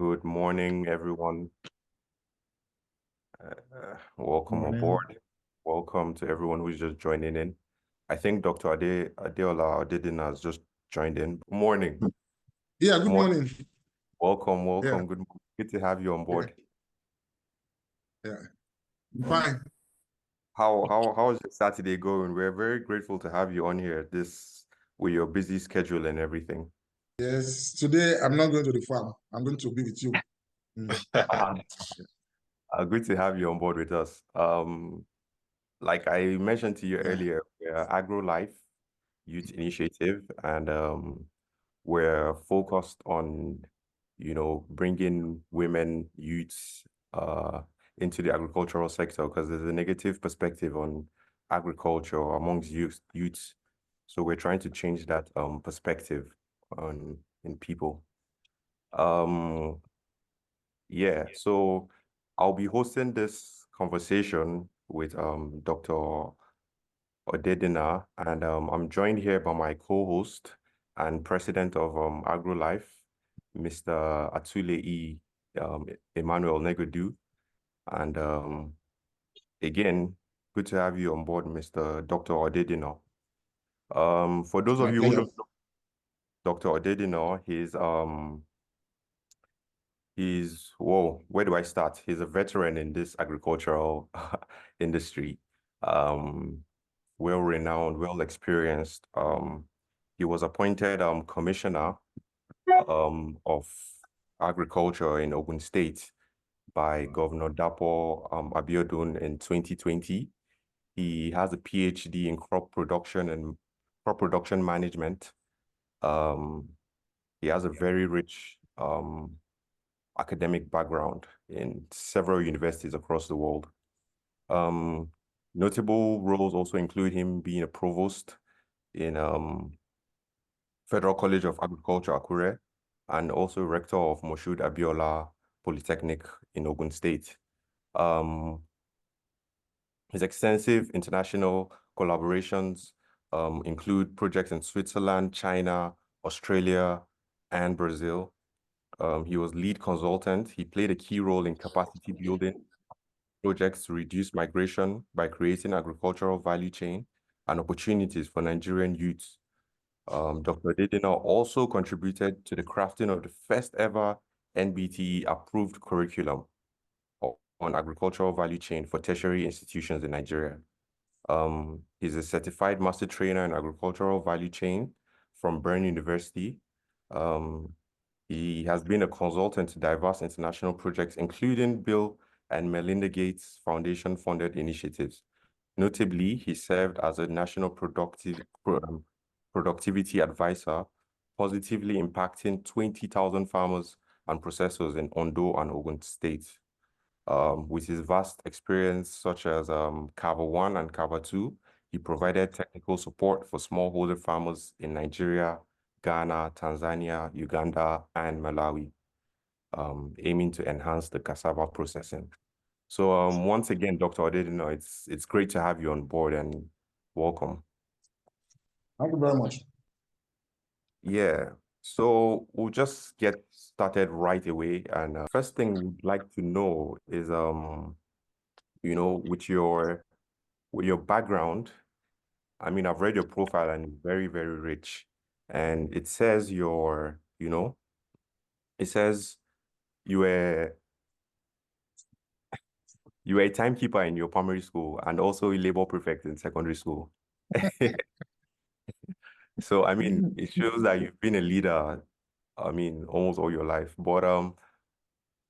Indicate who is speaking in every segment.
Speaker 1: Good morning, everyone. Welcome
Speaker 2: Morning.
Speaker 1: aboard. Welcome to everyone who's just joining in. I think Dr. Adeola Odedina has just joined in. Good morning.
Speaker 2: Yeah, good morning.
Speaker 1: Welcome.
Speaker 2: Yeah,
Speaker 1: Good morning. Good to have you on
Speaker 2: yeah,
Speaker 1: board.
Speaker 2: yeah. Fine.
Speaker 1: How is your Saturday going? We're very grateful to have you on here this with your busy schedule and everything.
Speaker 2: Yes, today I'm not going to the farm. I'm going to be with you.
Speaker 1: Good to have you on board with us. Like I mentioned to you
Speaker 2: Yeah.
Speaker 1: earlier, we're Agrolife Youth Initiative, and we're focused on, bringing women, youths, into the agricultural sector because there's a negative perspective on agriculture amongst youths. So we're trying to change that perspective in people. Um, yeah, so I'll be hosting this conversation with Dr. Odedina, and I'm joined here by my co-host and president of Agrolife, Mr. Atulei Emmanuel Negodu. And again, good to have you on board, Mr. Dr. Odedina. For those of
Speaker 2: My
Speaker 1: you who
Speaker 2: pleasure.
Speaker 1: don't know Dr. Odedina, whoa, where do I start? He's a veteran in this agricultural industry. Um, well-renowned, well-experienced. He was appointed commissioner of agriculture in Ogun State by Governor Dapo Abiodun in 2020. He has a PhD in crop production and crop production management. He has a very rich academic background in several universities across the world. Notable roles also include him being a provost in Federal College of Agriculture, Akure, and also rector of Moshood Abiola Polytechnic in Ogun State. His extensive international collaborations include projects in Switzerland, China, Australia, and Brazil. He was lead consultant. He played a key role in capacity building projects to reduce migration by creating agricultural value chain and opportunities for Nigerian youths. Dr. Odedina also contributed to the crafting of the first ever NBTE approved curriculum on agricultural value chain for tertiary institutions in Nigeria. He's a certified master trainer in agricultural value chain from Bern University. He has been a consultant to diverse international projects, including Bill and Melinda Gates Foundation funded initiatives. Notably, he served as a national productivity advisor, positively impacting 20,000 farmers and processors in Ondo and Ogun states. With his vast experience, such as Kava 1 and Kava 2, he provided technical support for smallholder farmers in Nigeria, Ghana, Tanzania, Uganda, and Malawi, aiming to enhance the cassava processing. So once again, Dr. Odedina, it's great to have you on board and welcome.
Speaker 2: Thank you very much.
Speaker 1: Yeah, so we'll just get started right away. And first thing we'd like to know is, with your background, I mean, I've read your profile and it's very, very rich. And it says it says you were you were a timekeeper in your primary school and also a labor prefect in secondary school. So, I mean, it shows that you've been a leader, I mean, almost all your life. But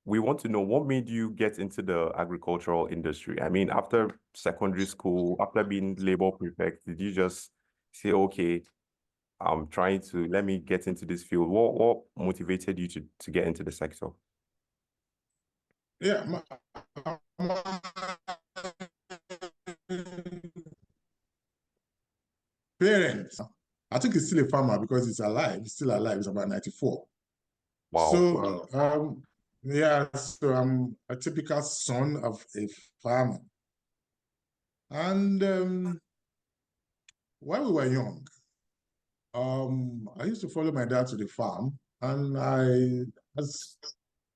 Speaker 1: we want to know what made you get into the agricultural industry. I mean, after secondary school, after being labor prefect, did you just say, okay, I'm trying to let me get into this field? What motivated you to get into the sector?
Speaker 2: Yeah, my parents, I think he's still a farmer because he's alive. He's still alive. He's about 94.
Speaker 1: Wow.
Speaker 2: So, yeah, so I'm a typical son of a farmer. And while we were young, I used to follow my dad to the farm, and as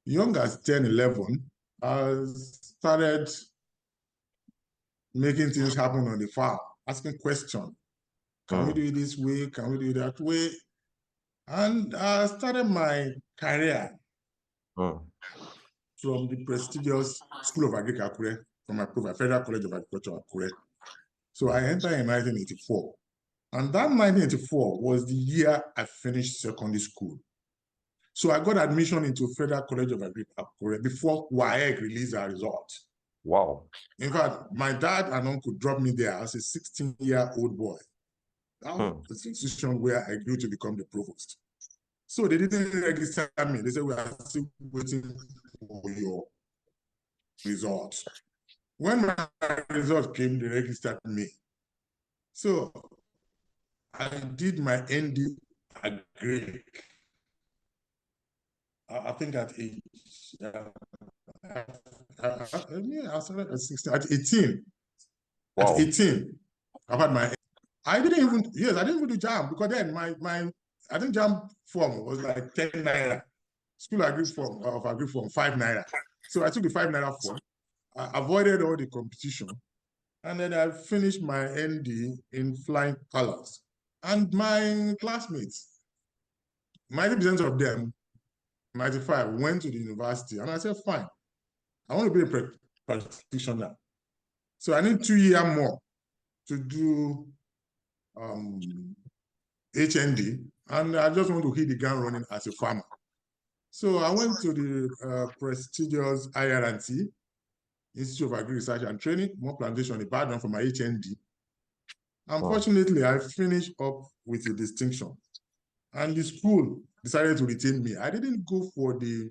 Speaker 2: young as 10, 11, I started making things happen on the farm, asking questions. Can we do it this way? Can we do it that way? And I started my career from the prestigious School of Agriculture, from my profile, Federal College of Agriculture, Akure. So I entered in 1984. And that 1984 was the year I finished secondary school. So I got admission into Federal College of Agriculture before WAEC released our results.
Speaker 1: Wow.
Speaker 2: In fact, my dad and uncle dropped me there as a 16-year-old boy. That was the institution where I grew to become the provost. So they didn't register me. They said, we are still waiting for your results. When my results came, they registered me. So I did my ND Agric. I think at age, I started at 16, at 18.
Speaker 1: Wow.
Speaker 2: At 18, I had my, I didn't even do JAM, because then I think JAM form was like 10 naira. School agri form, 5 naira. So I took the 5 naira form. I avoided all the competition. And then I finished my ND in flying colors. And my classmates, 90% of them, 95, went to the university. And I said, fine, I want to be a practitioner. So I need 2 years more to do HND. And I just want to hit the ground running as a farmer. So I went to the prestigious IRT, Institute of Agri Research and Training, more plantation in Ibadan for my HND. Unfortunately, I finished up with a distinction. And the school decided to retain me. I didn't go for the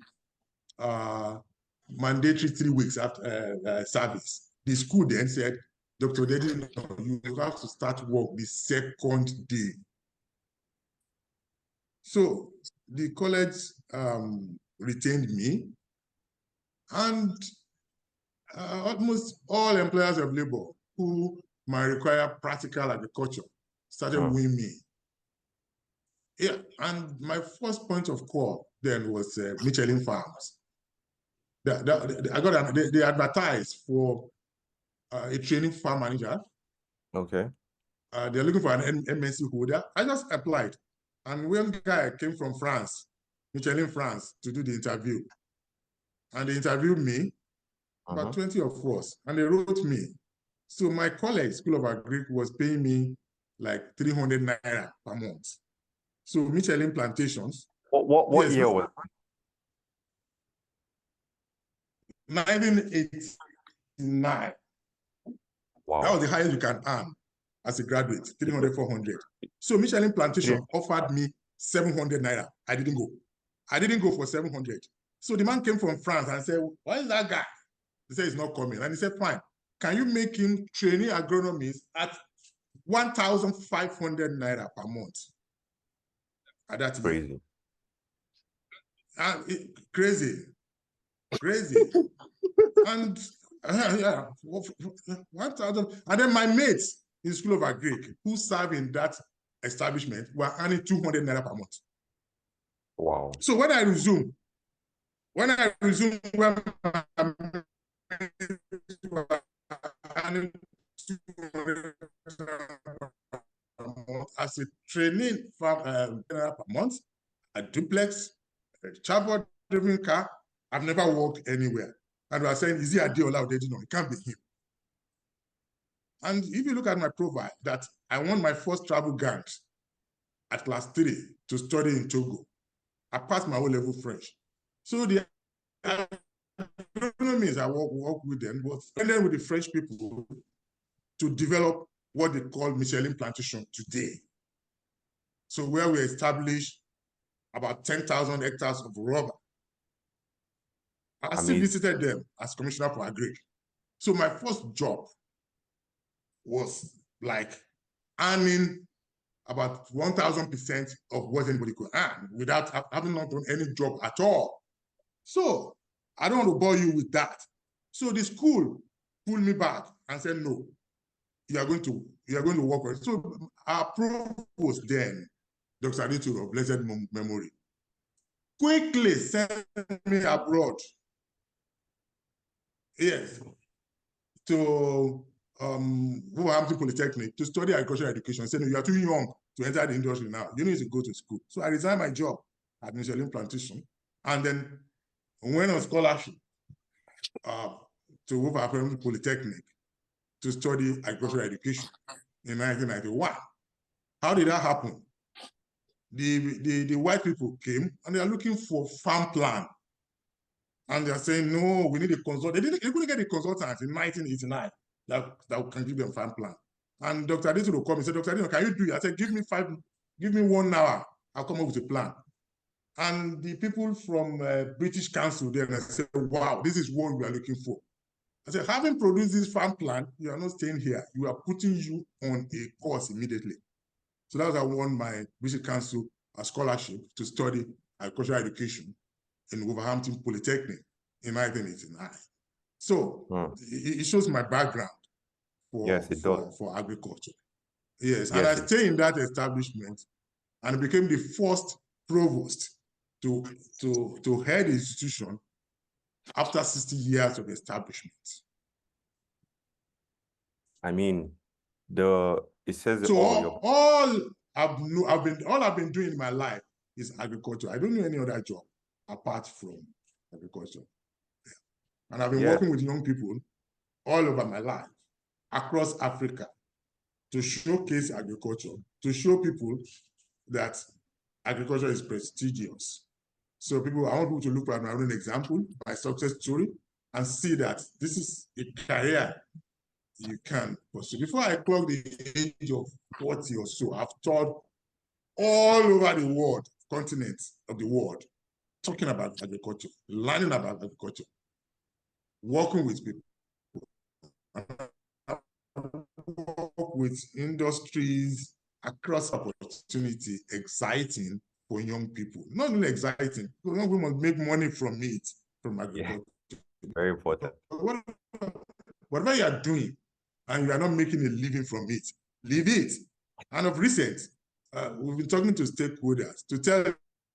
Speaker 2: mandatory 3 weeks after service. The school then said, Dr. Odedina, you have to start work the second day. So the college retained me, and almost all employers of labor who might require practical agriculture started wooing me. Yeah, and my first point of call then was Michelin Farms. They advertised for a training farm manager.
Speaker 1: Okay.
Speaker 2: They're looking for an MNC holder. I just applied. And one guy came from France, Michelin France, to do the interview. And they interviewed me, about 20 of us, and they wrote me. So my college, School of Agric, was paying me like 300 naira per month. So Michelin Plantations.
Speaker 1: What year was it?
Speaker 2: 1989.
Speaker 1: Wow.
Speaker 2: That was the highest you can earn as a graduate, 300, 400. So Michelin Plantation offered me 700 naira. I didn't go. I didn't go for 700. So the man came from France and said, what is that guy? He said, he's not coming. And he said, fine. Can you make him trainee agronomist at 1,500 naira per month? At that year. Crazy. Crazy. And yeah, 1,000. And then my mates in School of Agric who serve in that establishment were earning 200 naira per month.
Speaker 1: Wow.
Speaker 2: So when I resumed, when as a training farm per month, a duplex, a chatbot-driven car, I've never worked anywhere. And we are saying, is he Adeola Odedina? It can't be him. And if you look at my profile, that I won my first travel grant at class 3 to study in Togo. I passed my O-level French. So the agronomists I work with them, but then with the French people to develop what they call Michelin Plantation today. So where we established about 10,000 hectares of rubber. I still visited them as Commissioner for Agri. So my first job was like earning about 1,000% of what anybody could earn without having not done any job at all. So I don't want to bore you with that. So the school pulled me back and said, no, you are going to work with it. So our provost then, Dr. Adeola of blessed memory, quickly sent me abroad. Yes, to Wolverhampton Polytechnic to study agricultural education. Saying, you are too young to enter the industry now. You need to go to school. So I resigned my job at Michelin Plantation and then went on scholarship to Wolverhampton Polytechnic to study agricultural education in 1991. How did that happen? The white people came and they are looking for farm plan. And they're saying, no, we need a consultant. They couldn't get a consultant in 1989 that can give them farm plan. And Dr. Adeola will come and say, Dr. Adeola, can you do it? I said, give me 1 hour. I'll come up with a plan. And the people from British Council there said, wow, this is what we are looking for. I said, having produced this farm plan, you are not staying here. You are putting you on a course immediately. So that was how I won my British Council scholarship to study agricultural education in Wolverhampton Polytechnic in 1989. So it shows my background for agriculture. Yes, and I stayed in that establishment and became the first provost to head the institution after 60 years of establishment.
Speaker 1: I mean, it says it
Speaker 2: so
Speaker 1: all.
Speaker 2: All I've been doing in my life is agriculture. I don't know any other job apart from agriculture. And I've been working with young people all over my life, across Africa, to showcase agriculture, to show people that agriculture is prestigious. So I want people to look at my own example, my success story, and see that this is a career you can pursue. Before I clocked the age of 40 or so, I've taught all over the world, continents of the world, talking about agriculture, learning about agriculture, working with people, work with industries across opportunity, exciting for young people. Not only exciting, because young people must make money from it, from agriculture.
Speaker 1: Yeah, very important.
Speaker 2: Whatever you are doing, and you are not making a living from it, leave it. And of recent, we've been talking to stakeholders to tell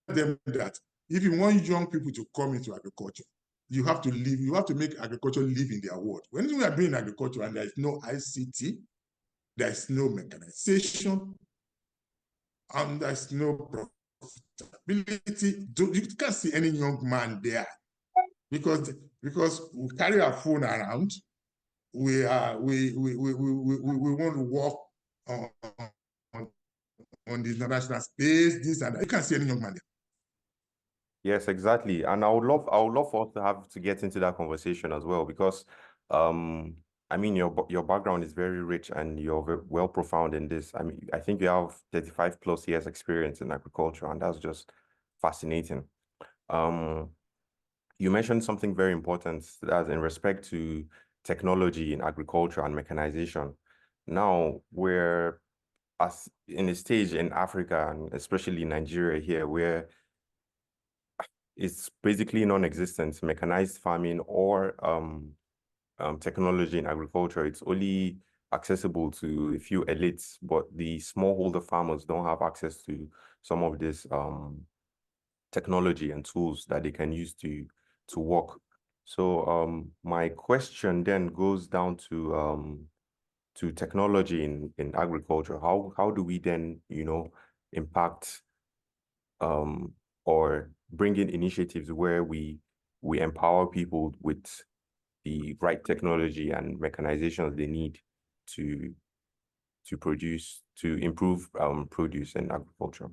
Speaker 2: them that if you want young people to come into agriculture, you have to live, you have to make agriculture live in their world. When we are doing agriculture and there is no ICT, there is no mechanization, and there's no profitability. You can't see any young man there because we carry our phone around. We want to work on the international space, this and that. You can't see any young man there.
Speaker 1: Yes, exactly. And I would love for us to have to get into that conversation as well, because I mean, your background is very rich and you're very well profound in this. I mean, I think you have 35 plus years experience in agriculture, and that's just fascinating. You mentioned something very important, that in respect to technology in agriculture and mechanization. Now we're in a stage in Africa, and especially Nigeria here, where it's basically non-existent, mechanized farming or technology in agriculture. It's only accessible to a few elites, but the smallholder farmers don't have access to some of this technology and tools that they can use to work. So my question then goes down to technology in agriculture. How do we then, impact or bring in initiatives where we empower people with the right technology and mechanizations they need to improve produce in agriculture?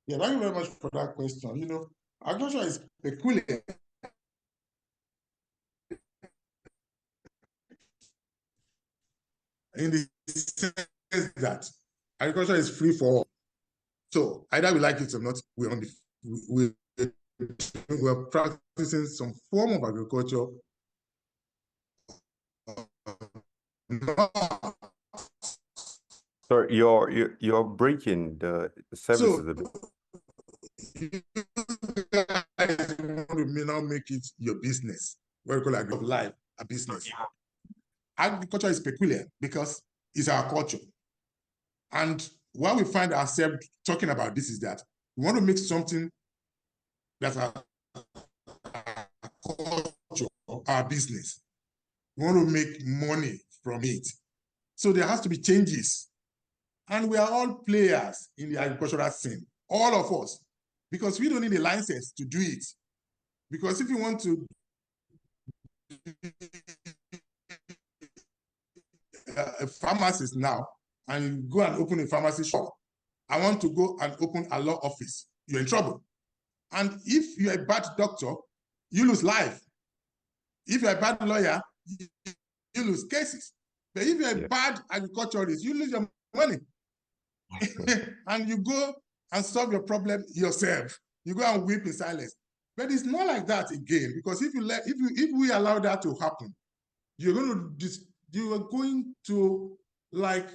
Speaker 2: Yeah, thank you very much for that question. Agriculture is peculiar. In the sense that agriculture is free for all. So either we like it or not, we're practicing some form of agriculture.
Speaker 1: Sorry, you're breaking the services a bit.
Speaker 2: You guys may now make it your business. What we call Agrolife a business. Agriculture is peculiar because it's our culture. And what we find ourselves talking about this is that We want to make something that's our culture, our business. We want to make money from it. So there has to be changes. And we are all players in the agricultural scene, all of us, because we don't need a license to do it. Because if you want to a pharmacist now, and you go and open a pharmacy shop, I want to go and open a law office, you're in trouble. And if you're a bad doctor, you lose life. If you're a bad lawyer, you lose cases. But if you're a bad agriculturalist, you lose your money. And you go and solve your problem yourself. You go and weep in silence. But it's not like that again, because if we allow that to happen, you're going to like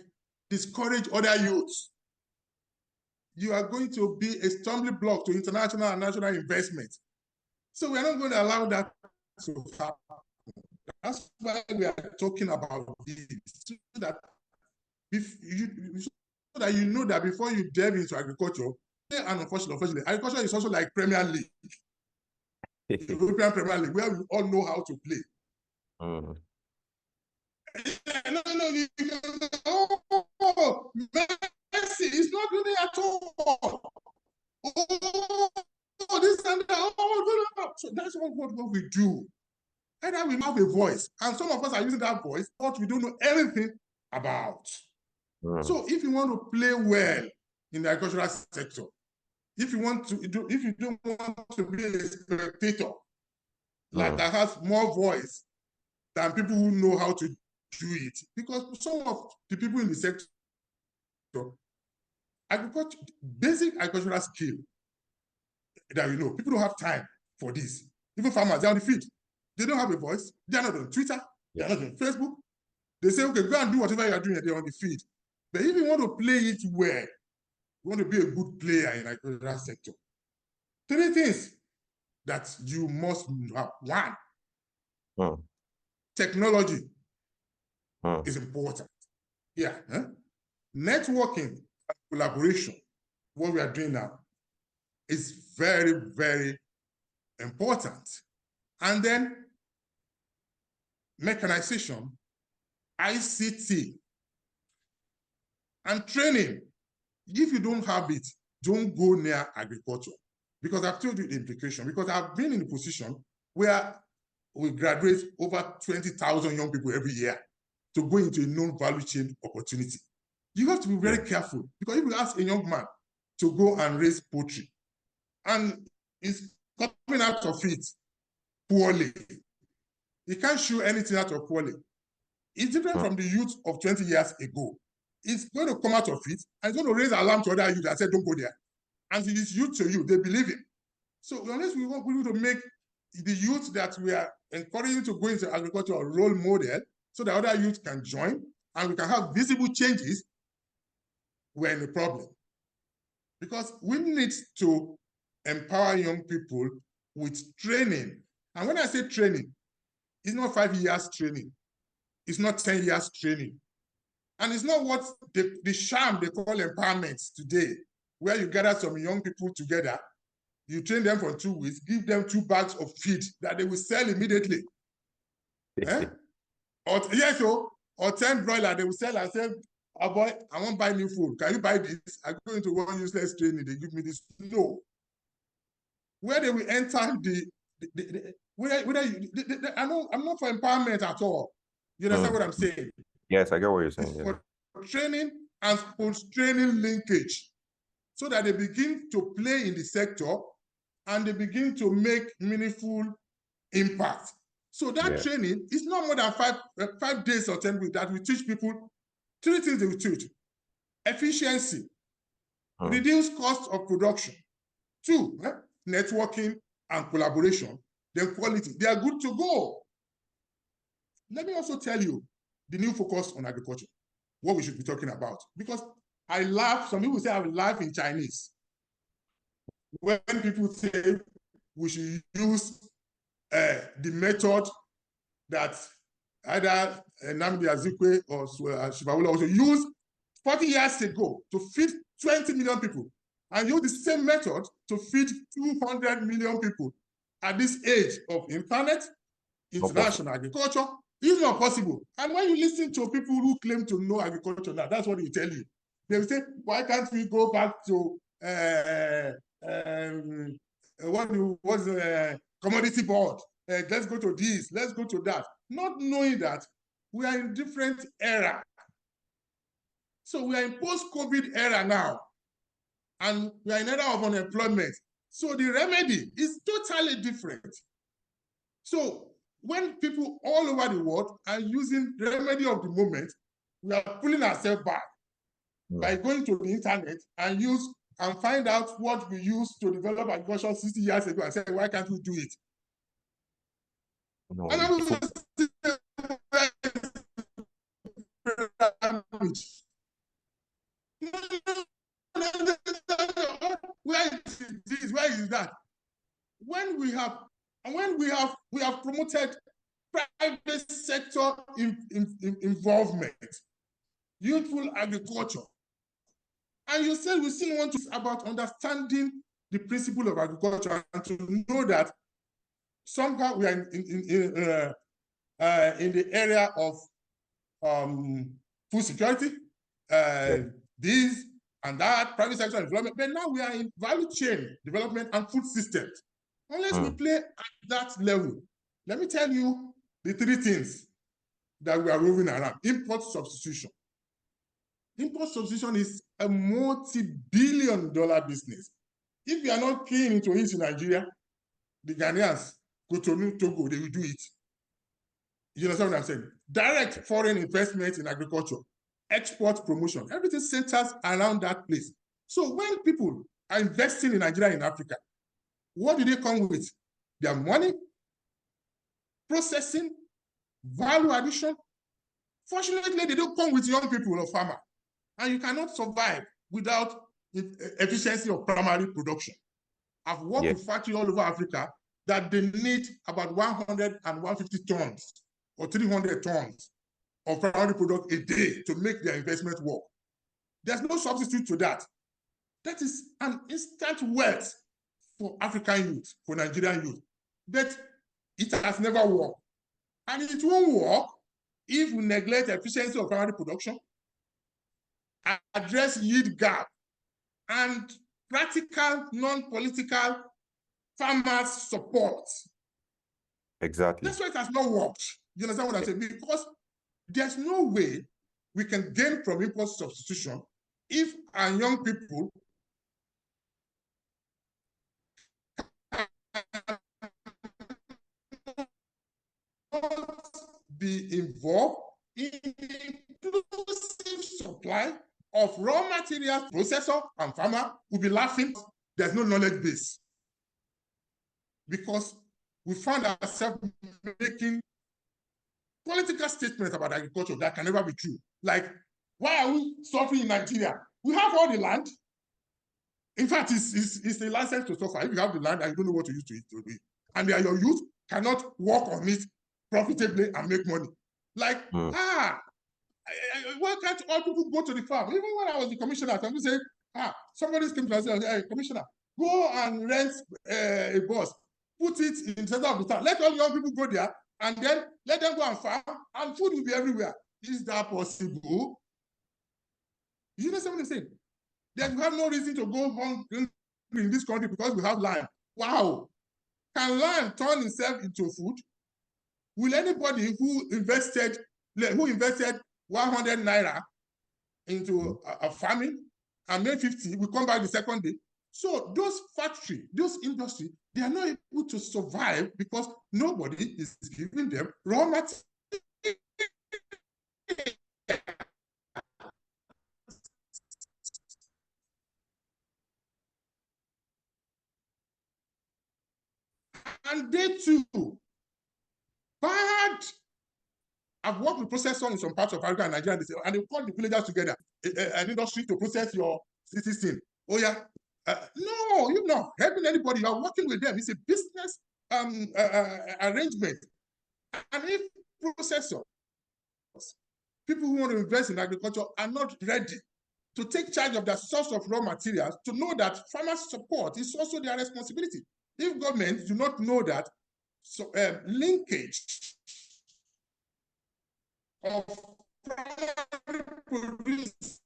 Speaker 2: discourage other youths. You are going to be a stumbling block to international and national investment. So we're not going to allow that to happen. That's why we are talking about this, so that you know that before you delve into agriculture, and unfortunately, agriculture is also like Premier League, European Premier League, where we all know how to play. No, Messi is not really at all. This and that. So that's what we do. Either we have a voice, and some of us are using that voice, but we don't know anything about. So if you want to play well in the agricultural sector, if you don't want to be a spectator, like that has more voice than people who know how to do it, because some of the people in the sector, basic agricultural skill that people don't have time for this. Even farmers, they're on the field. They don't have a voice. They're not on Twitter. They're not on Facebook. They say, okay, go and do whatever you're doing, they're on the field. But if you want to play it well, you want to be a good player in the agricultural sector, 3 things that you must have. 1, technology is important. Yeah. Networking and collaboration, what we are doing now, is very, very important. And then mechanization, ICT, and training. If you don't have it, don't go near agriculture. Because I've told you the implication, because I've been in a position where we graduate over 20,000 young people every year to go into a known value chain opportunity. You have to be very careful, because if you ask a young man to go and raise poultry, and he's coming out of it poorly, he can't show anything out of poorly. It's different from the youth of 20 years ago. It's going to come out of it, and it's going to raise alarm to other youth and say, don't go there. And it is youth to you, they believe it. So unless we want people to make the youth that we are encouraging to go into agriculture a role model, so that other youth can join, and we can have visible changes, we're in a problem. Because we need to empower young people with training. And when I say training, it's not 5 years training. It's not 10 years training. And it's not what the sham they call empowerment today, where you gather some young people together, you train them for 2 weeks, give them 2 bags of feed that they will sell immediately. Or 10 broiler, they will sell and say, oh boy, I won't buy new food. Can you buy this? I go into one useless training, they give me this. No. Where they will enter I'm not for empowerment at all. You understand what I'm saying?
Speaker 1: Yes, I get what you're saying.
Speaker 2: It's for training and post-training linkage, so that they begin to play in the sector and they begin to make meaningful impact. So that training is not more than 5 days or 10 weeks that we teach people 3 things they will teach. Efficiency, reduce cost of production. 2, networking and collaboration. Then quality. They are good to go. Let me also tell you the new focus on agriculture, what we should be talking about. Because I laugh, some people say I laugh in Chinese when people say we should use the method that either Nnamdi Azikiwe or Shivawula also used 40 years ago to feed 20 million people. and use the same method to feed 200 million people at this age of internet, international agriculture. It's not possible. And when you listen to people who claim to know agriculture now, that's what they tell you. They will say, why can't we go back to what's the commodity board? Let's go to this, let's go to that. Not knowing that we are in different era. So we are in post-COVID era now, and we are in era of unemployment. So the remedy is totally different. So when people all over the world are using the remedy of the moment, we are pulling ourselves back by going to the internet and find out what we used to develop agriculture 60 years ago and say, why can't we do it?
Speaker 1: No,
Speaker 2: And I was where is that? When we have promoted private sector involvement, youthful agriculture, and you said we still want to about understanding the principle of agriculture and to know that somehow we are in the area of food security, this and that, private sector development, but now we are in value chain development and food systems. Unless we play at that level, let me tell you the three things that we are roving around. Import substitution. Import substitution is a multi-billion-dollar business. If you are not keen into it in Nigeria, the Ghanaians, Cotonou, Togo, they will do it. You understand what I'm saying? Direct foreign investment in agriculture, export promotion, everything centers around that place. So when people are investing in Nigeria and Africa, what do they come with? Their money, processing, value addition. Fortunately, they don't come with young people or farmers. And you cannot survive without efficiency of primary production. I've worked with factories all over Africa that they need about 100 and 150 tons or 300 tons of primary product a day to make their investment work. There's no substitute to that. That is an instant wealth for African youth, for Nigerian youth. But it has never worked. And it won't work if we neglect efficiency of primary production, address yield gap, and practical, non-political farmers support.
Speaker 1: Exactly.
Speaker 2: That's why it has not worked. You understand what I'm saying? Because there's no way we can gain from import substitution if our young people be involved in inclusive supply of raw materials. Processor and farmer will be laughing. There's no knowledge base. Because we found ourselves making political statements about agriculture that can never be true. Like, why are we suffering in Nigeria? We have all the land. In fact, it's a license to suffer. If you have the land and you don't know what to use to it, and your youth cannot work on it profitably and make money. Like, why can't all people go to the farm? Even when I was the commissioner, some people say, somebody came to us and said, hey, commissioner, go and rent a bus, put it in the center of the town. Let all young people go there, and then let them go and farm, and food will be everywhere. Is that possible? You know what I'm saying? Then we have no reason to go hungry in this country because we have land. Wow. Can land turn itself into food? Will anybody who invested 100 naira into a farming and made 50 will come back the second day? So those factories, those industries, they are not able to survive because nobody is giving them raw materials. And they too, bad. I've worked with processors in some parts of Africa and Nigeria, and they call the villagers together, an industry to process your citizen. Oh yeah, no, you're not helping anybody. You are working with them. It's a business arrangement. And if processors, people who want to invest in agriculture, are not ready to take charge of the source of raw materials, to know that farmers' support is also their responsibility. If governments do not know that, so linkage of primary producers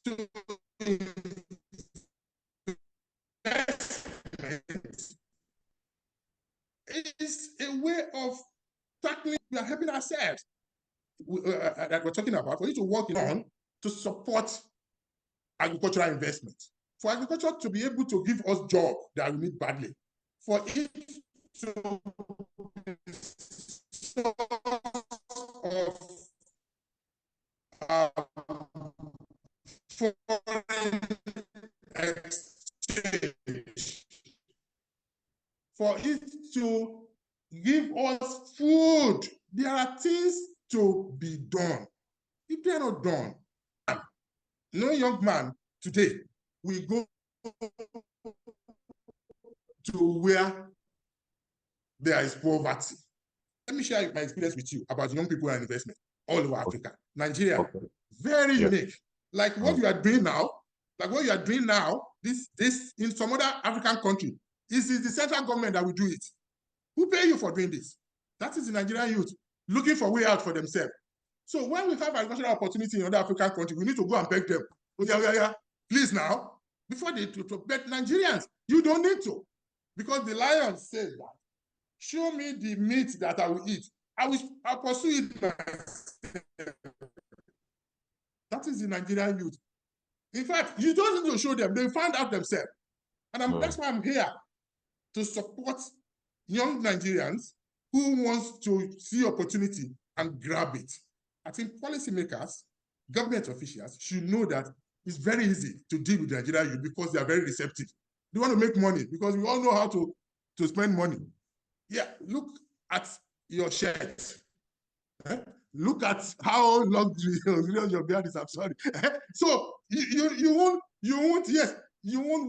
Speaker 2: to is a way of tackling, we are helping ourselves. That we're talking about, for you to work on to support agricultural investment. For agriculture to be able to give us jobs that we need badly. For it to of foreign exchange, for it to give us food. There are things to be done. If they are not done, no young man today will go to where there is poverty. Let me share my experience with you about young people and investment all over Africa. Nigeria, very unique. Like what you are doing now, this in some other African country, is the central government that will do it. Who pay you for doing this? That is the Nigerian youth looking for a way out for themselves. So when we have agricultural opportunity in other African countries, we need to go and beg them. Oh, yeah, please now, before they do. But Nigerians, you don't need to. Because the lion says that, show me the meat that I will eat. I'll pursue it myself. That is the Nigerian youth. In fact, you don't need to show them. They find out themselves. And that's why I'm here, to support young Nigerians who wants to see opportunity and grab it. I think policymakers, government officials should know that it's very easy to deal with the Nigerian youth because they are very receptive. They want to make money because we all know how to spend money. Yeah, look at your shirt. Look at how luxurious your beard is. I'm sorry. So you won't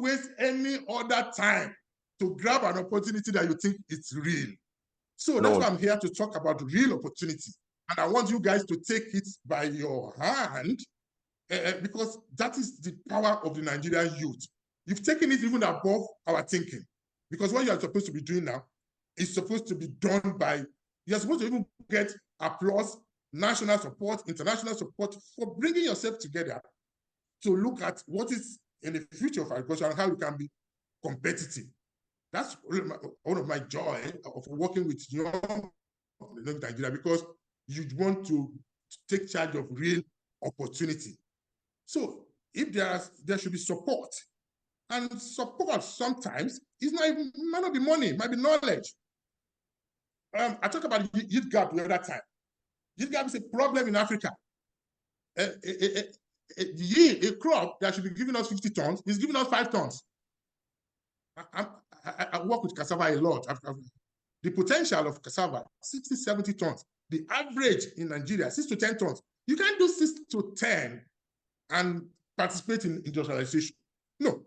Speaker 2: waste any other time to grab an opportunity that you think it's real. So that's why I'm here to talk about real opportunity. And I want you guys to take it by your hand because that is the power of the Nigerian youth. You've taken it even above our thinking. Because what you are supposed to be doing now is supposed to be done by, you're supposed to even get applause, national support, international support for bringing yourself together to look at what is in the future of agriculture and how you can be competitive. That's one of my joy of working with young Nigeria, because you want to take charge of real opportunity. So if there should be support, and support sometimes might not be money, it might be knowledge. I talked about youth gap the other time. Youth gap is a problem in Africa. A crop that should be giving us 50 tons is giving us 5 tons. I work with cassava a lot. The potential of cassava, 60, 70 tons. The average in Nigeria, 6 to 10 tons. You can't do 6 to 10 and participate in industrialization. No.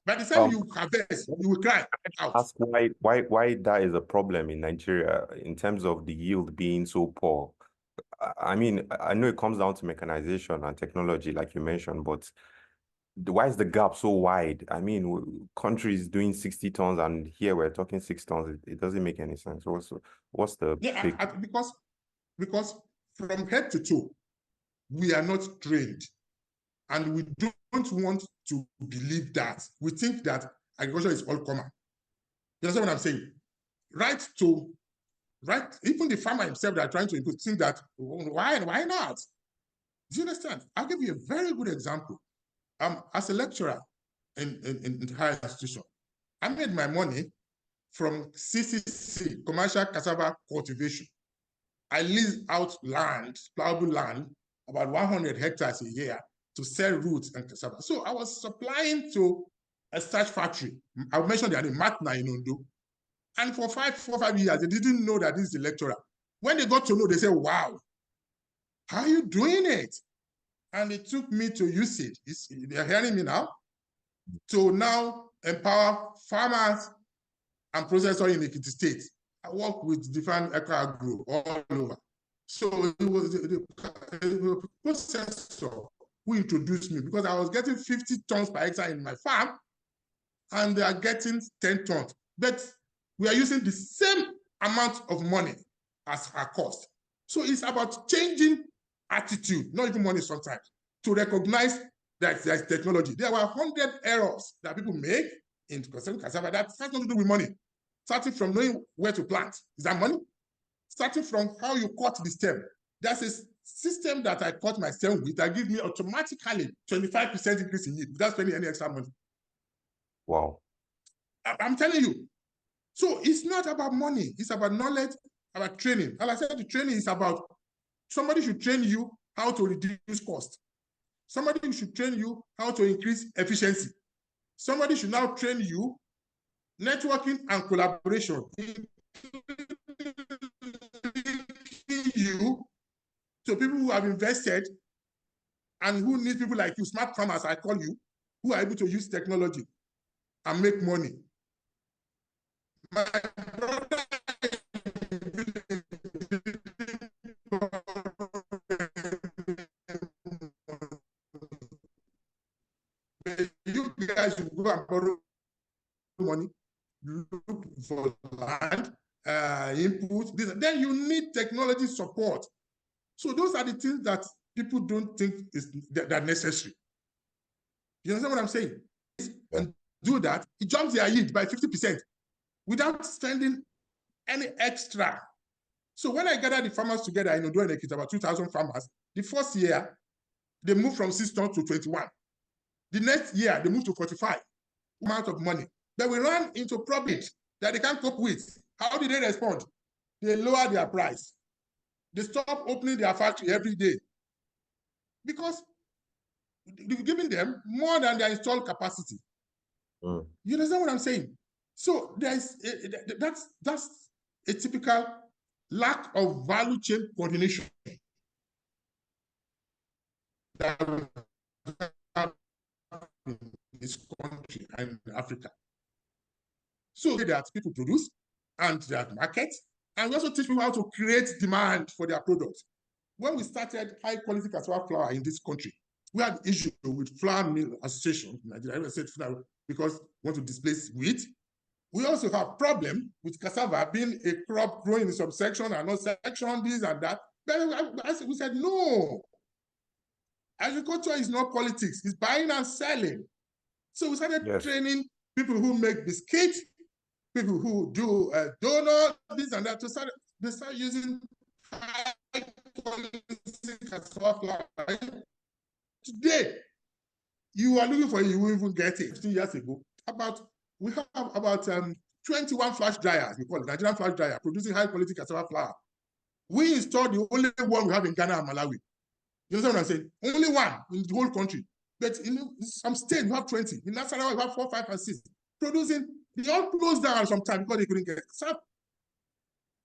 Speaker 2: By the time you harvest, you will cry out.
Speaker 1: Ask why that is a problem in Nigeria in terms of the yield being so poor. I mean, I know it comes down to mechanization and technology, like you mentioned, but why is the gap so wide? I mean, countries doing 60 tons and here we're talking 6 tons. It doesn't make any sense. What's the big...
Speaker 2: because from head to toe, we are not trained. And we don't want to believe that. We think that agriculture is all common. You understand what I'm saying? Even the farmer himself that are trying to improve think that, why not? Do you understand? I'll give you a very good example. As a lecturer in higher institution, I made my money from CCC, commercial cassava cultivation. I leased out land, plowable land, about 100 hectares a year, to sell roots and cassava. So I was supplying to a starch factory. I mentioned their name, Matna in Ondo. And for 4 or 5 years, they didn't know that this is the lecturer. When they got to know, they said, wow, how are you doing it? And it took me to use it. They're hearing me now. To now empower farmers and processors in Ekiti State. I work with different agro all over. So it was the processor who introduced me, because I was getting 50 tons per hectare in my farm, and they are getting 10 tons. But we are using the same amount of money as our cost. So it's about changing attitude, not even money sometimes, to recognize that there's technology. There were 100 errors that people make in cassava that has nothing to do with money. Starting from knowing where to plant. Is that money? Starting from how you cut the stem. There's a system that I cut my stem with that gives me automatically 25% increase in yield without spending any extra money.
Speaker 1: Wow.
Speaker 2: I'm telling you. So it's not about money. It's about knowledge, about training. And I said the training is about somebody should train you how to reduce cost. Somebody should train you how to increase efficiency. Somebody should now train you networking and collaboration. You to people who have invested and who need people like you, smart farmers, I call you, who are able to use technology and make money. My brother, you guys should go and borrow money, look for land, input, this, then you need technology support. So those are the things that people don't think is that necessary. You understand what I'm saying? And do that, it jumps their yield by 50% without spending any extra. So when I gather the farmers together in Odo and Ekiti, about 2,000 farmers, the first year, they moved from 6 tons to 21. The next year, they moved to 45 amount of money. Then we ran into problems that they can't cope with. How did they respond? They lowered their price. They stopped opening their factory every day because they've given them more than their installed capacity. You understand what I'm saying? So there's that's a typical lack of value chain coordination that in this country and in Africa. So that people produce and that market, and we also teach people how to create demand for their products. When we started high quality cassava flour in this country, we had issue with Flour Mill Association in Nigeria. I said because we want to displace wheat. We also have problem with cassava being a crop growing in some section and not section, this and that. But we said, no. Agriculture is not politics. It's buying and selling. So we started training people who make biscuits, people who do donuts, this and that. They start using high quality cassava flour. Today, you are looking for it, you will even get it. 2 years ago, we have about 21 flash dryers, we call it Nigerian flash dryer, producing high quality cassava flour. We installed the only one we have in Ghana and Malawi. You understand what I'm saying? Only one in the whole country. But in some states, we have 20. In Nasarawa, we have 4, 5, and 6. Producing, they all closed down sometimes because they couldn't get cassava.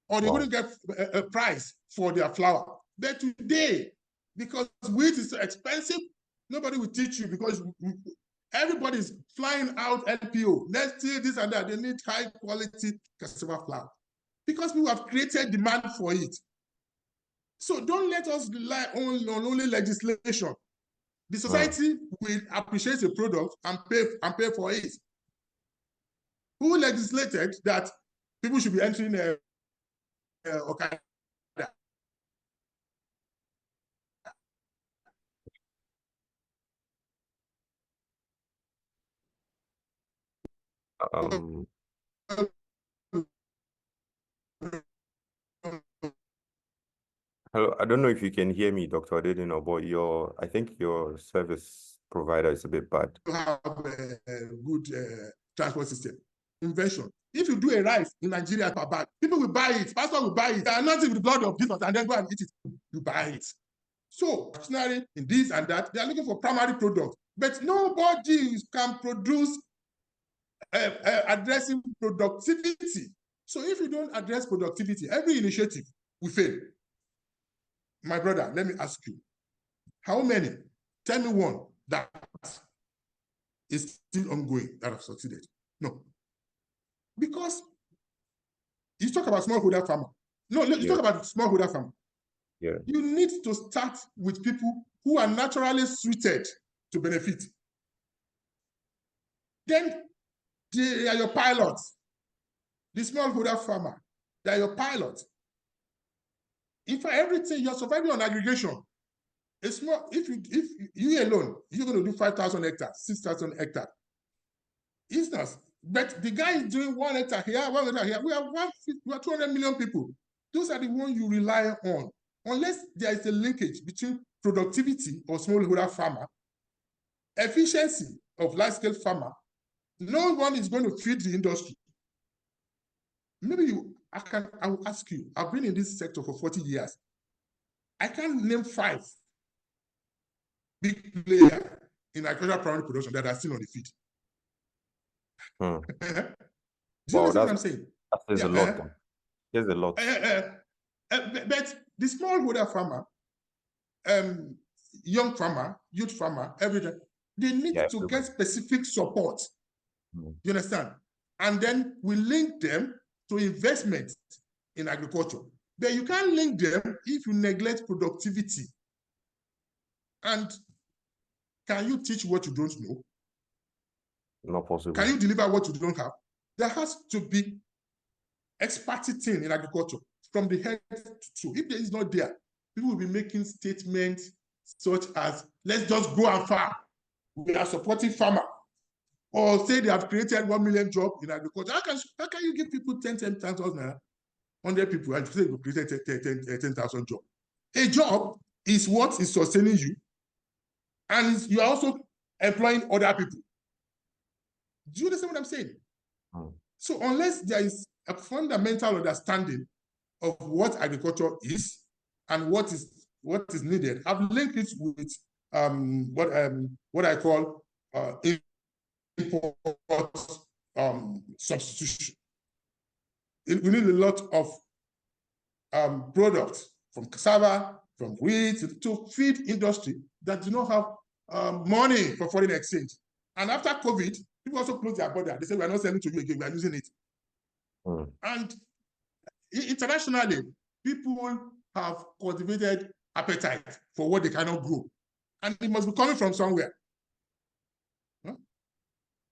Speaker 2: Or they couldn't get a price for their flour. But today, because wheat is so expensive, nobody will teach you because everybody's flying out LPO. Next year, this and that. They need high quality cassava flour because we have created demand for it. So don't let us rely on only legislation. The society will appreciate the product and pay for it. Who legislated that people should be entering Okada?
Speaker 1: Hello, I don't know if you can hear me, Dr. Odedina, but I think your service provider is a bit bad.
Speaker 2: You have a good transport system. Invention. If you do a rice in Nigeria per bag, people will buy it. Pastor will buy it. They are not with the blood of Jesus and then go and eat it. You buy it. So, dictionary in this and that, they are looking for primary products. But nobody can produce addressing productivity. So if you don't address productivity, every initiative will fail. My brother, let me ask you, how many? Tell me one that is still ongoing that have succeeded. No. Because You talk about smallholder farmer. No, you talk about smallholder farmer.
Speaker 1: Yeah.
Speaker 2: You need to start with people who are naturally suited to benefit. Then they are your pilots. The smallholder farmer, they are your pilots. If everything you're surviving on aggregation, it's not, if you alone, you're going to do 5,000 hectares, 6,000 hectares. Instance, but the guy is doing 1 hectare here, 1 hectare here. We are 200 million people. Those are the ones you rely on. Unless there is a linkage between productivity of smallholder farmer, efficiency of large-scale farmer, no one is going to feed the industry. Maybe I will ask you, I've been in this sector for 40 years. I can't name 5 big players in agricultural primary production that are still on the field.
Speaker 1: Hmm.
Speaker 2: Do you understand what I'm saying?
Speaker 1: There's a lot. There's a lot.
Speaker 2: But the smallholder farmer, young farmer, youth farmer, everything, they need to get specific support. You understand? And then we link them to investment in agriculture. But you can't link them if you neglect productivity. And can you teach what you don't know?
Speaker 1: Not possible.
Speaker 2: Can you deliver what you don't have? There has to be expertise in agriculture from the head to toe. If there is not there, people will be making statements such as, let's just go and farm. We are supporting farmer. Or say they have created 1 million jobs in agriculture. How can you give people 10,000 naira, 100 people, and say you created 10,000 jobs? A job is what is sustaining you, and you are also employing other people. Do you understand what I'm saying? So unless there is a fundamental understanding of what agriculture is and what is needed, I've linked it with what I call import substitution. We need a lot of products from cassava, from wheat to feed industry that do not have money for foreign exchange. And after COVID, people also close their border. They say, we're not selling to you again, we are using it. And internationally, people have cultivated appetite for what they cannot grow. And it must be coming from somewhere.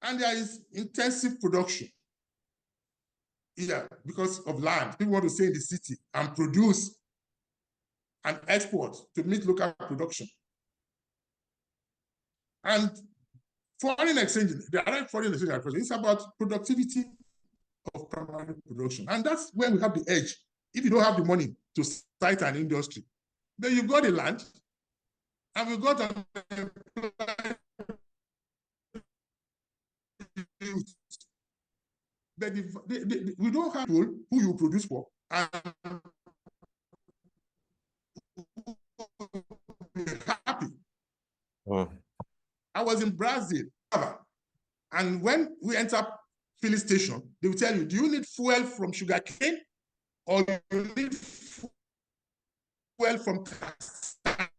Speaker 2: And there is intensive production. Yeah, because of land. People want to stay in the city and produce and export to meet local production. And foreign exchange, the other foreign exchange is about productivity of primary production. And that's where we have the edge. If you don't have the money to start an industry, then you've got the land, and we've got but we don't have people who you produce for and happy. I was in Brazil, and when we enter filling station, they will tell you, do you need fuel from sugarcane or do you need fuel from cassava?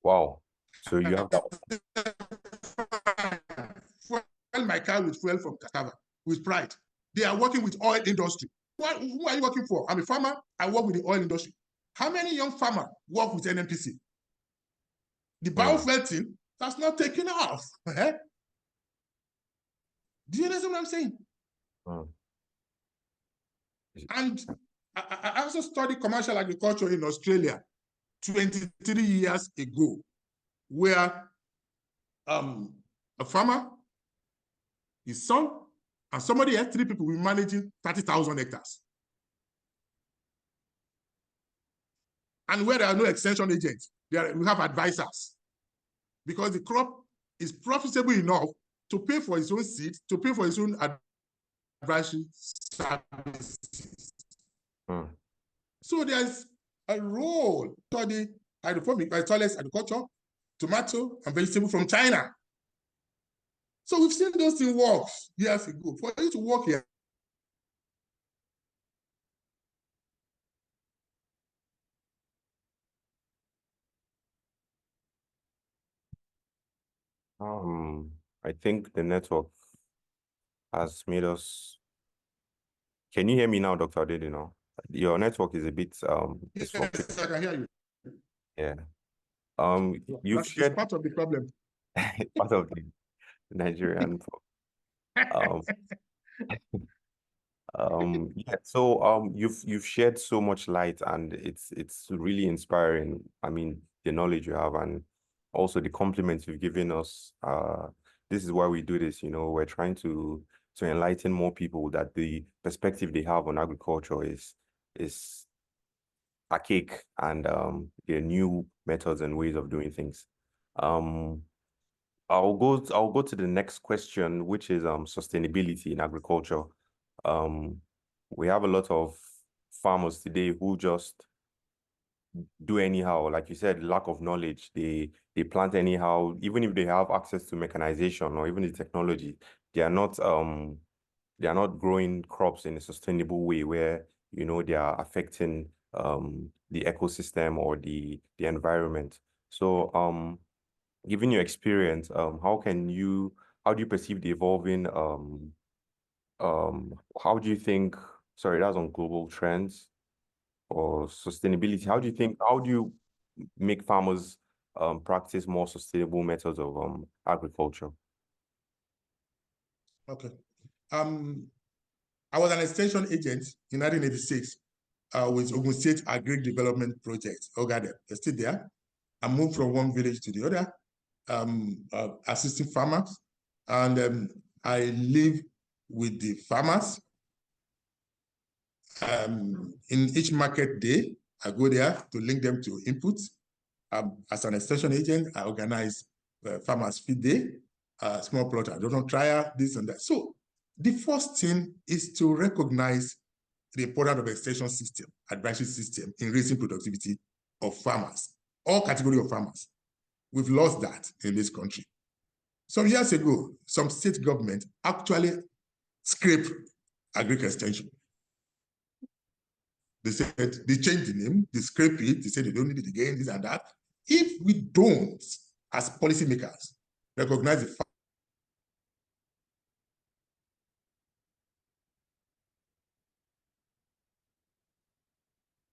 Speaker 1: Wow. So you have that.
Speaker 2: Fuel my car with fuel from cassava, with pride. They are working with oil industry. Who are you working for? I'm a farmer. I work with the oil industry. How many young farmers work with NNPC? The biofuel thing that's not taken off. Do you understand what I'm saying? And I also studied commercial agriculture in Australia 23 years ago, where a farmer, his son, and somebody else, 3 people, will be managing 30,000 hectares. And where there are no extension agents, we have advisors. Because the crop is profitable enough to pay for its own seed, to pay for its own advisory services. So there's a role for the hydroponic, agriculture, tomato, and vegetable from China. So we've seen those things work years ago. For you to work here,
Speaker 1: I think the network has made us Can you hear me now, Dr. Odedina? Your network is a bit disrupted.
Speaker 2: Yes, I can hear you.
Speaker 1: Yeah. You've
Speaker 2: That's
Speaker 1: shared
Speaker 2: part of the problem.
Speaker 1: part of the Nigerian. Um, yeah. So you've shared so much light, and it's really inspiring. I mean, the knowledge you have, and also the compliments you've given us. This is why we do this. We're trying to enlighten more people that the perspective they have on agriculture is archaic, and there are new methods and ways of doing things. Um, I'll go to the next question, which is sustainability in agriculture. Um, we have a lot of farmers today who just do anyhow. Like you said, lack of knowledge. They plant anyhow, even if they have access to mechanization or even the technology, they are not growing crops in a sustainable way where they are affecting the ecosystem or the environment. So given your experience, how do you perceive the evolving how do you think, sorry, that's on global trends or sustainability. How do you make farmers practice more sustainable methods of agriculture?
Speaker 2: Okay. I was an extension agent in 1986 with Ogun State Agri Development Project, OGADE. They're still there. I moved from one village to the other, assisting farmers. And I live with the farmers. In each market day, I go there to link them to inputs. As an extension agent, I organize farmers feed day, small plot adoption trial, this and that. So the first thing is to recognize the importance of extension system, advisory system in raising productivity of farmers, all category of farmers. We've lost that in this country. Some years ago, some state government actually scraped agric extension. They said they changed the name, they scrape it, they said they don't need it again, this and that. If we don't, as policymakers, recognize the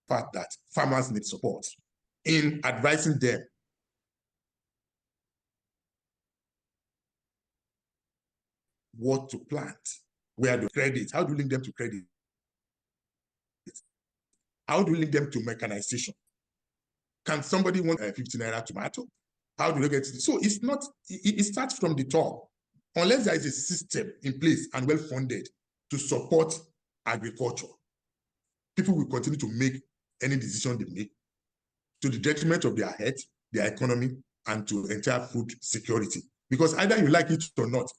Speaker 2: fact that farmers need support in advising them what to plant, where to credit, how do you link them to credit? How do you link them to mechanization? Can somebody want a 50 naira tomato? How do they get it? So it's not, it starts from the top. Unless there is a system in place and well funded to support agriculture, people will continue to make any decision they make to the detriment of their health, their economy, and to entire food security. Because either you like it or not,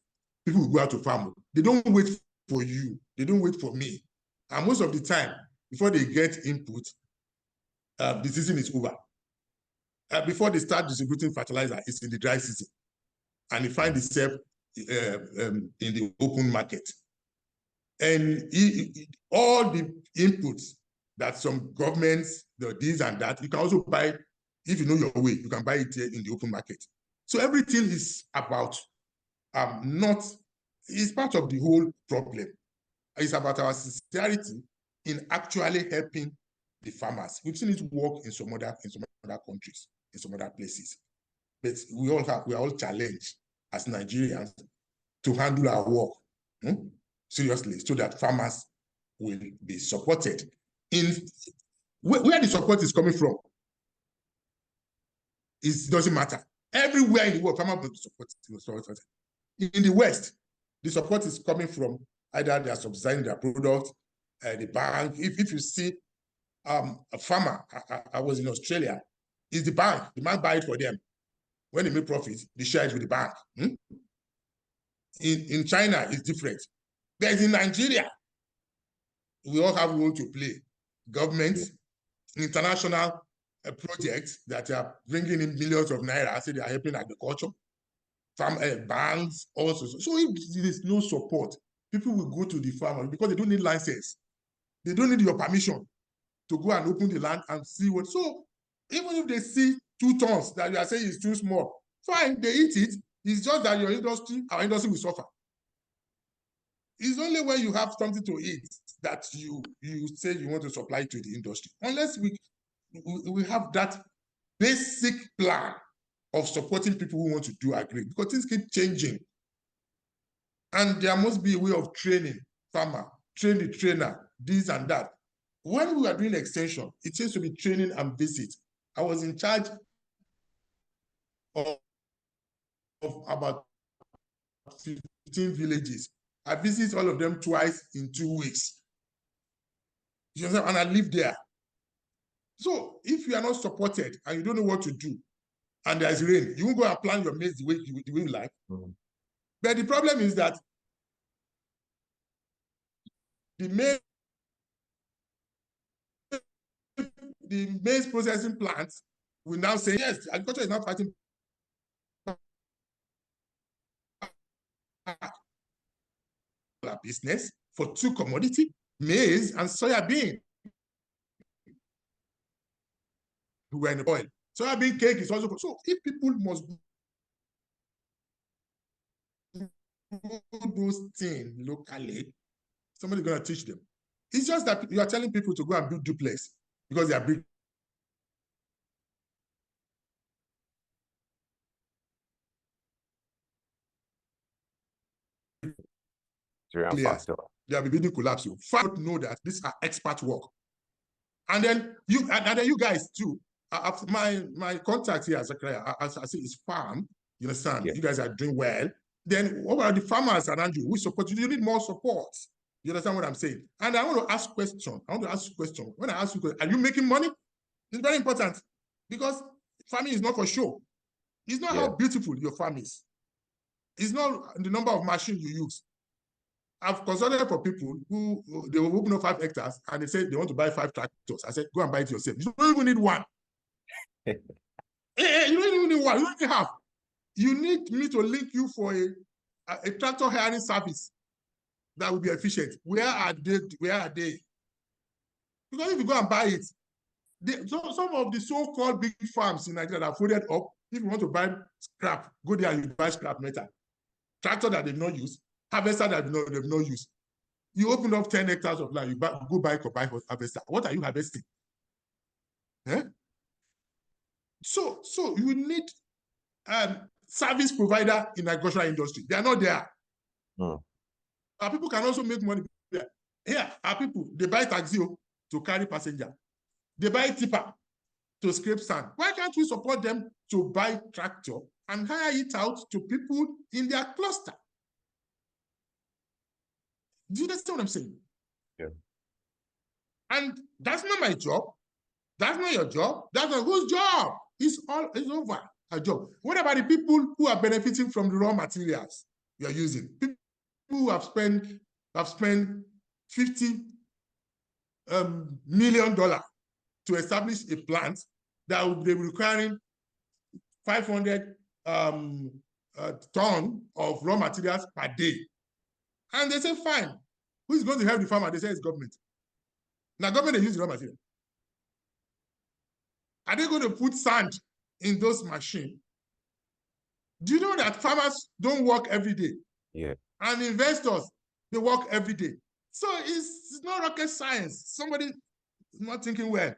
Speaker 2: people will go out to farm. They don't wait for you. They don't wait for me. And most of the time, before they get input, the season is over. Before they start distributing fertilizer, it's in the dry season. And they find itself in the open market. And all the inputs that some governments, this and that, you can also buy, if you know your way, you can buy it in the open market. So everything is about it's part of the whole problem. It's about our sincerity in actually helping the farmers. We've seen it work in some other countries, in some other places. But we are all challenged as Nigerians to handle our work seriously so that farmers will be supported. Where the support is coming from, it doesn't matter. Everywhere in the world, farmers will be supported. In the West, the support is coming from either they are subsidizing their product, the bank. If you see a farmer, I was in Australia, it's the bank. The bank buy it for them. When they make profit, they share it with the bank. In China, it's different. There's in Nigeria, we all have a role to play. Governments, international projects that are bringing in millions of naira, say they are helping agriculture, farm banks also. So if there is no support, people will go to the farmer because they don't need license. They don't need your permission to go and open the land and see what. So even if they see 2 tons that you are saying is too small, fine, they eat it. It's just that our industry will suffer. It's only when you have something to eat that you say you want to supply to the industry. Unless we have that basic plan of supporting people who want to do agri, because things keep changing. And there must be a way of training farmer, train the trainer, this and that. When we are doing extension, it seems to be training and visit. I was in charge of about 15 villages. I visit all of them twice in 2 weeks. You know, and I live there. So if you are not supported and you don't know what to do, and there's rain, you won't go and plant your maize the way you like. Mm-hmm. But the problem is that the maize processing plants will now say, yes, agriculture is not fighting business for two commodity, maize and soya bean. We were in the oil. Soya bean cake is also, so if people must do those things locally, somebody's going to teach them. It's just that you are telling people to go and build duplex because they are big. They will be building collapse. You know that these are expert work. And then you guys too. My contact here, Zachariah, as I say, is farm. You understand? Yeah. You guys are doing well. Then what about the farmers around you? We support you. You need more support. You understand what I'm saying? And I want to ask question. When I ask you, are you making money? It's very important because farming is not for show. It's not how beautiful your farm is. It's not the number of machines you use. I've consulted for people who they will open up 5 hectares and they say they want to buy 5 tractors. I said, go and buy it yourself. You don't even need one. You don't even need one. You don't need half. You need me to link you for a tractor hiring service that will be efficient. Where are they? Because if you go and buy it, some of the so-called big farms in Nigeria that are folded up, if you want to buy scrap, go there and you buy scrap metal. Tractor that they've not used, harvester that they've not used. You open up 10 hectares of land, you go buy harvester. What are you harvesting? Eh? So you need service provider in the agricultural industry. They are not there. Our people can also make money there. Here, our people, they buy taxi to carry passenger. They buy tipper to scrape sand. Why can't we support them to buy tractor and hire it out to people in their cluster? Do you understand what I'm saying? Yeah. And that's not my job. That's not your job. That's not whose job. It's over a job. What about the people who are benefiting from the raw materials you're using? People who have spent $50 million to establish a plant that will be requiring 500 tons of raw materials per day. And they say, fine. Who is going to help the farmer? They say it's government. Now, government is using raw material. Are they going to put sand in those machines? Do you know that farmers don't work every day? Yeah. And investors, they work every day. So it's not rocket science. Somebody is not thinking well.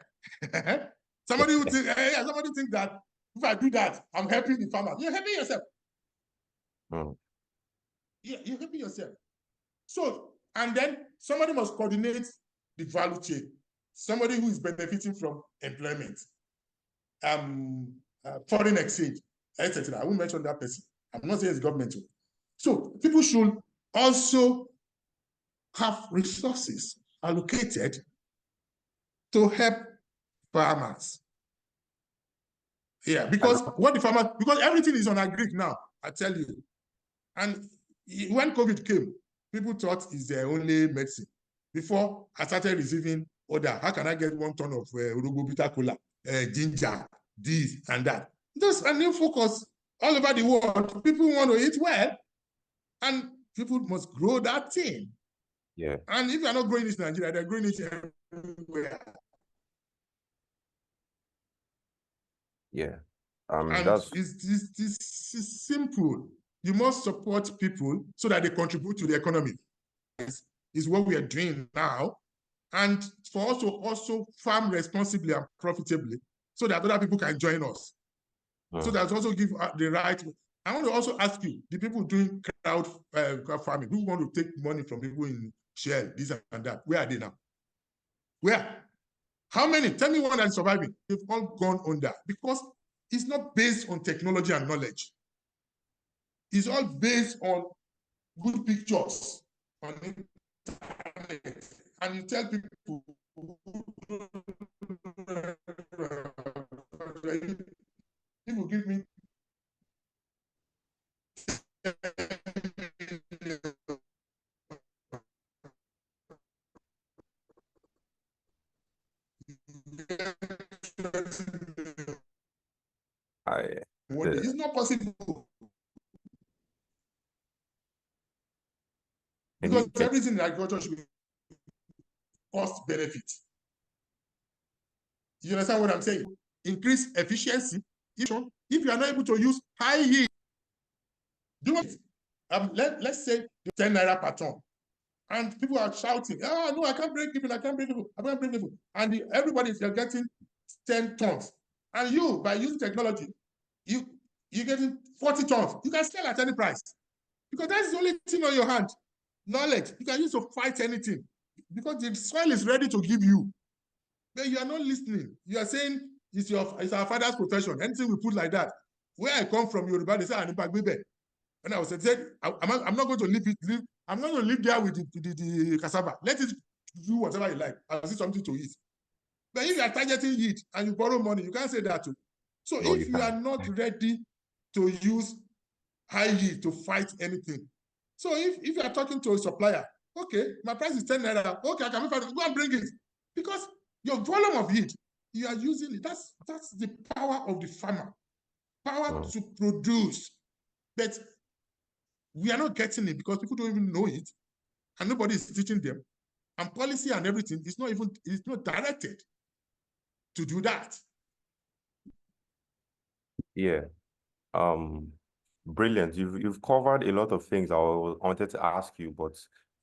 Speaker 2: Somebody would think, somebody think that if I do that, I'm helping the farmer. You're helping yourself. Yeah, you're helping yourself. So, and then somebody must coordinate the value chain. Somebody who is benefiting from employment, foreign exchange, etc. I won't mention that person. I'm not saying it's governmental. So people should also have resources allocated to help farmers. Yeah, because because everything is on agri now, I tell you. And when COVID came, people thought it's their only medicine. Before I started receiving order, how can I get 1 ton of Urugu bitter cola, ginger, this and that? Just a new focus all over the world. People want to eat well, and people must grow that thing. Yeah. And if you're not growing this in Nigeria, they're growing it everywhere. Yeah. And it's simple. You must support people so that they contribute to the economy. is what we are doing now. And for us to also farm responsibly and profitably so that other people can join us. So that also give the right. I want to also ask you, the people doing crowd farming, who want to take money from people in Shell, this and that, where are they now? Where? How many? Tell me one that's surviving. They've all gone under because it's not based on technology and knowledge. It's all based on good pictures on internet. And you tell people, people give me it's not possible. Because everything in agriculture should be cost benefit. You understand what I'm saying? Increase efficiency. If you are not able to use high yield, do it. Let's say 10 naira per ton. And people are shouting, oh, no, I can't break even, I can't break even, I can't break even. And everybody is getting 10 tons. And you, by using technology, you're getting 40 tons. You can sell at any price. Because that's the only thing on your hand. Knowledge. You can use to fight anything. Because the soil is ready to give you. But you are not listening. You are saying it's our father's profession. Anything we put like that. Where I come from, Yoruba, they say, when I was said, I'm not going to leave it. I'm not going to live there with the cassava. Let it do whatever you like. I'll see something to eat. But if you are targeting yield and you borrow money, you can't say that too. So no, if you are not ready to use high yield to fight anything, so if you are talking to a supplier, okay, my price is 10 naira. Okay, I can go and bring it. Because your volume of yield, you are using it. That's the power of the farmer. Power to produce. But we are not getting it because people don't even know it. And nobody is teaching them. And policy and everything is not directed to do that.
Speaker 1: Yeah. Brilliant. You've covered a lot of things I wanted to ask you, but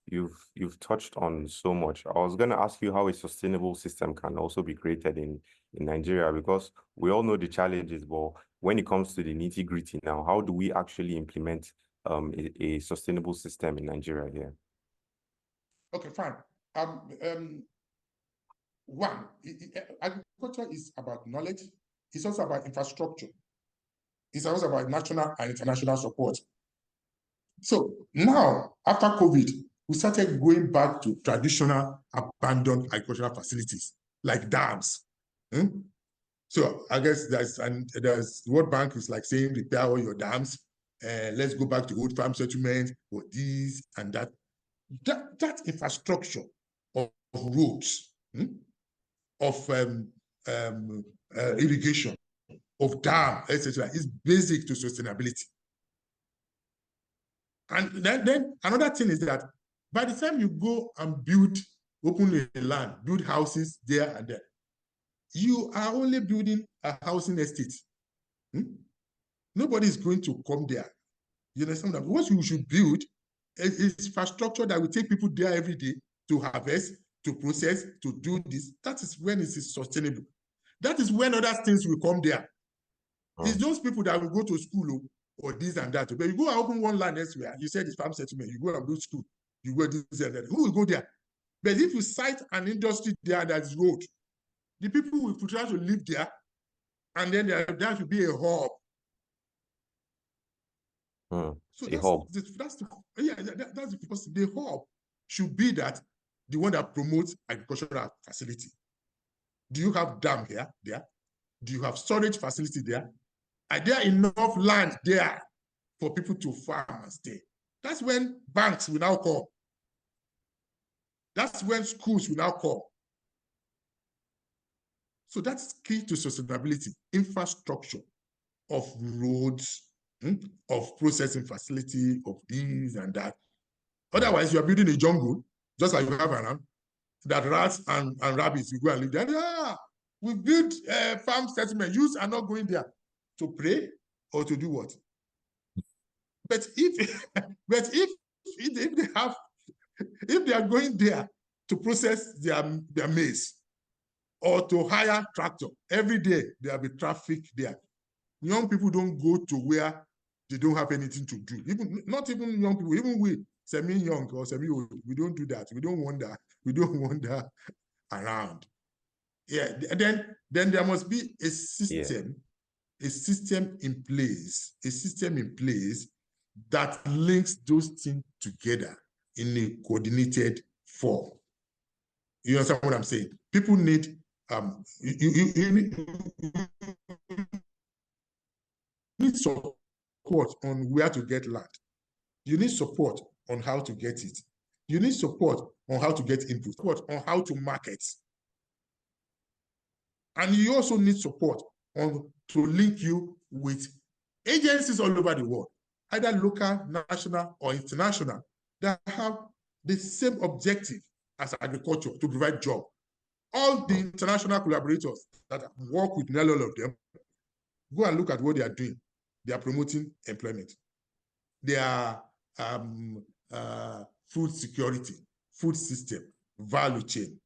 Speaker 1: you've touched on so much. I was going to ask you how a sustainable system can also be created in Nigeria, because we all know the challenges, but when it comes to the nitty-gritty now, how do we actually implement a sustainable system in Nigeria here?
Speaker 2: Okay, fine. One, agriculture is about knowledge. It's also about infrastructure. It's also about national and international support. So now, after COVID, we started going back to traditional abandoned agricultural facilities like dams. So I guess there's World Bank is like saying repair all your dams. Let's go back to old farm settlements or this and that. That infrastructure of roads, of irrigation, of dam, etc., is basic to sustainability. And then another thing is that by the time you go and open a land, build houses there and there, you are only building a housing estate. Nobody is going to come there. You understand that? What you should build is infrastructure that will take people there every day to harvest, to process, to do this. That is when it is sustainable. That is when other things will come there. It's those people that will go to school or this and that. But you go and open one land elsewhere, you said it's farm settlement, you go and build school, you go this and that. Who will go there? But if you cite an industry there that is road, the people will try to live there, and then there should be a hub. So that's because the hub should be that the one that promotes agricultural facility. Do you have dam here? There? Do you have storage facility there? Are there enough land there for people to farm and stay? That's when banks will now come. That's when schools will now come. So that's key to sustainability, infrastructure of roads, of processing facility, of this and that. Otherwise, you are building a jungle, just like you have around, that rats and rabbits will go and live there. Yeah, we build farm settlement. Youths are not going there to pray or to do what? But if they have If they are going there to process their maize or to hire tractor, every day there will be traffic there. Young people don't go to where they don't have anything to do. Even not even young people, even we, semi-young or semi-old, we don't do that. We don't wander. We don't wander around. Yeah. Then there must be a system in place that links those things together in a coordinated form. You understand what I'm saying? People need you need support on where to get land. You need support on how to get it. You need support on how to get input, support on how to market. And you also need support on to link you with agencies all over the world, either local, national, or international, that have the same objective as agriculture, to provide job. All the international collaborators that work with nearly all of them, go and look at what they are doing. They are promoting employment. They are food security, food system, value chain,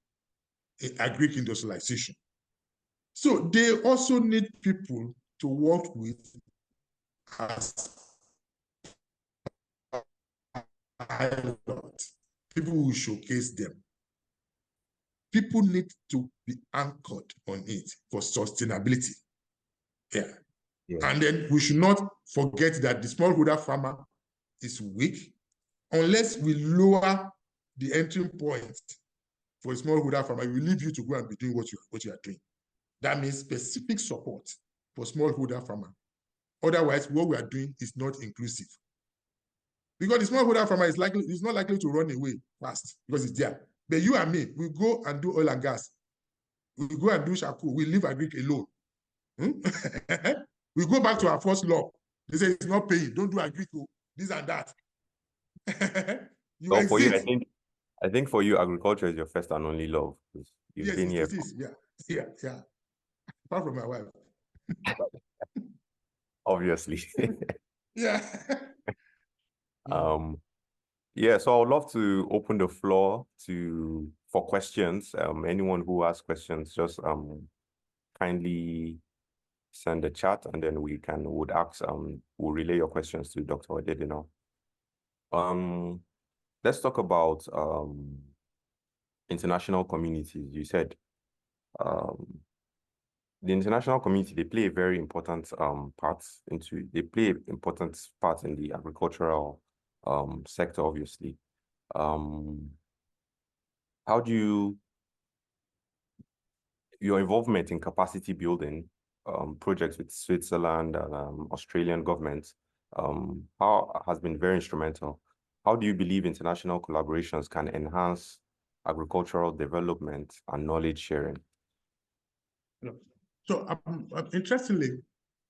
Speaker 2: agri-industrialization. So they also need people to work with as pilots. People will showcase them. People need to be anchored on it for sustainability. Yeah. And then we should not forget that the smallholder farmer is weak unless we lower the entry point for a smallholder farmer. We leave you to go and be doing what you are doing. That means specific support for smallholder farmer. Otherwise, what we are doing is not inclusive. Because the smallholder farmer is not likely to run away fast because it's there. But you and me, we go and do oil and gas. We go and do charcoal. We leave agric alone. We go back to our first law. They say it's not paying. Don't do agric, this and that.
Speaker 1: So for you, I think for you, agriculture is your first and only love. You've been here.
Speaker 2: It is. Yeah. Apart from my wife.
Speaker 1: Obviously.
Speaker 2: Yeah.
Speaker 1: Yeah, so I would love to open the floor for questions. Anyone who has questions, just kindly send a chat, and then we'll relay your questions to Dr. Odedina. Let's talk about international communities. You said the international community, they play a very important part in the agricultural sector, obviously. How do your involvement in capacity building projects with Switzerland and Australian governments has been very instrumental. How do you believe international collaborations can enhance agricultural development and knowledge sharing?
Speaker 2: So interestingly,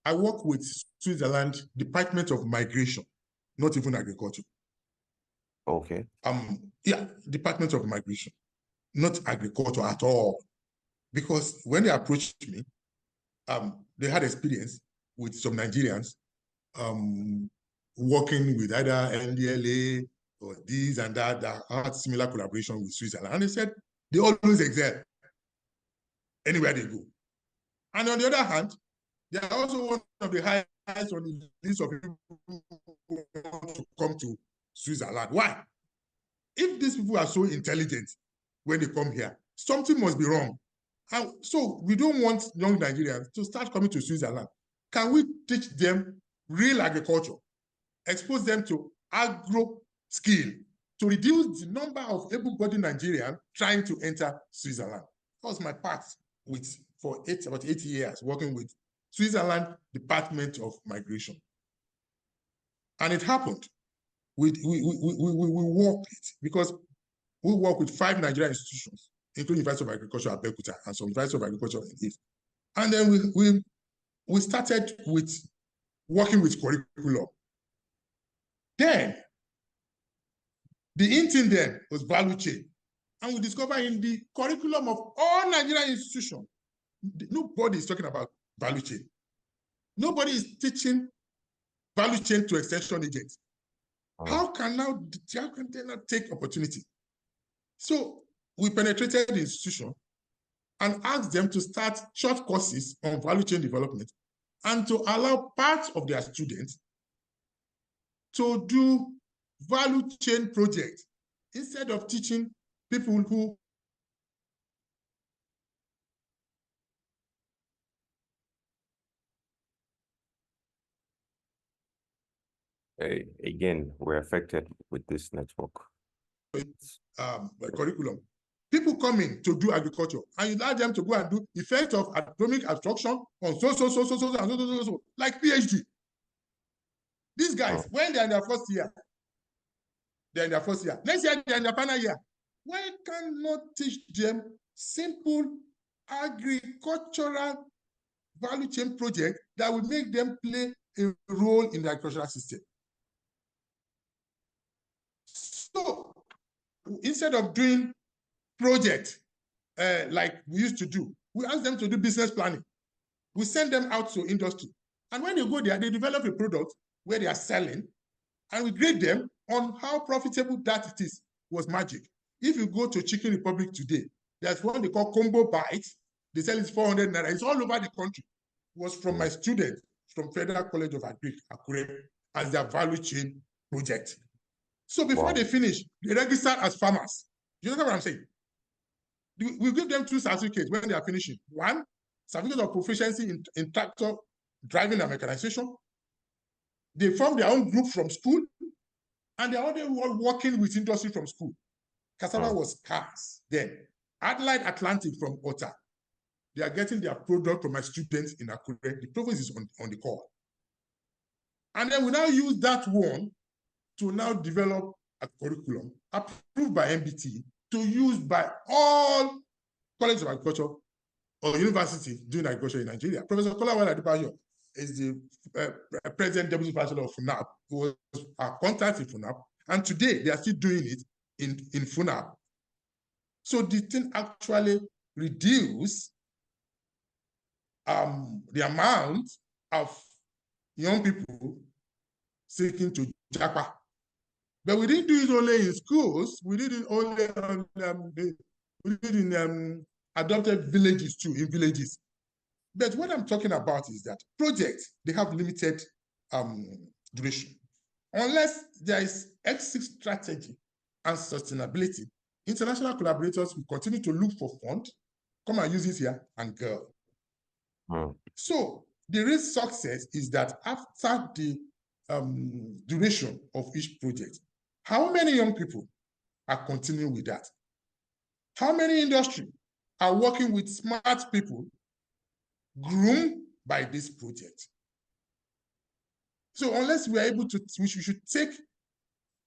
Speaker 2: I work with Switzerland Department of Migration, not even agriculture.
Speaker 1: Okay.
Speaker 2: Yeah, Department of Migration, not agriculture at all. Because when they approached me, they had experience with some Nigerians working with either NDLA or this and that had similar collaboration with Switzerland. And they said they always excel anywhere they go. And on the other hand, they are also one of the highest on the list of people who want to come to Switzerland. Why? If these people are so intelligent when they come here, something must be wrong. And so we don't want young Nigerians to start coming to Switzerland. Can we teach them real agriculture, expose them to agro skill to reduce the number of able-bodied Nigerians trying to enter Switzerland? That was my path for about 8 years working with Switzerland Department of Migration. And it happened. We worked it because we work with 5 Nigerian institutions, including University of Agriculture at Abeokuta and some University of Agriculture in East. And then we started with working with curriculum. Then, the in thing then was value chain. And we discovered in the curriculum of all Nigerian institutions, nobody is talking about value chain. Nobody is teaching value chain to extension agents. How can they not take opportunity? So we penetrated the institution and asked them to start short courses on value chain development and to allow parts of their students to do value chain projects instead of teaching people who
Speaker 1: Again, we're affected with this network.
Speaker 2: curriculum. People come in to do agriculture, and you allow them to go and do effect of atomic abstraction on so, like PhD. These guys, when they're in their first year, Next year, they're in their final year. Why cannot teach them simple agricultural value chain project that will make them play a role in the agricultural system? So instead of doing projects like we used to do, we ask them to do business planning. We send them out to industry. And when they go there, they develop a product where they are selling, and we grade them on how profitable that it is. Was magic. If you go to Chicken Republic today, there's one they call Combo Bites. They sell it 400 naira. It's all over the country. It was from my student from Federal College of Agric, Akure, as their value chain project. So before they finish, they register as farmers. You know what I'm saying? We give them 2 certificates when they are finishing. One, certificate of proficiency in tractor driving and mechanization. They form their own group from school, and they're all working with industry from school. Cassava was scarce then. Adelaide Atlantic from Ota, they are getting their product from my students in Akure. The province is on the call. And then we now use that one to now develop a curriculum approved by MBT to use by all colleges of agriculture or university doing agriculture in Nigeria. Professor Kolawole Adebayo is the present deputy chancellor of FUNAB, who was our contact in FUNAB, and today they are still doing it in FUNAB. So the thing actually reduced the amount of young people seeking to japa. But we didn't do it only in schools. We did it only we did it in adopted villages too, in villages. But what I'm talking about is that projects, they have limited duration. Unless there is exit strategy and sustainability, international collaborators will continue to look for funds, come and use it here, and go. So the real success is that after the duration of each project, how many young people are continuing with that? How many industry are working with smart people groomed by this project? So unless we are able to, we should take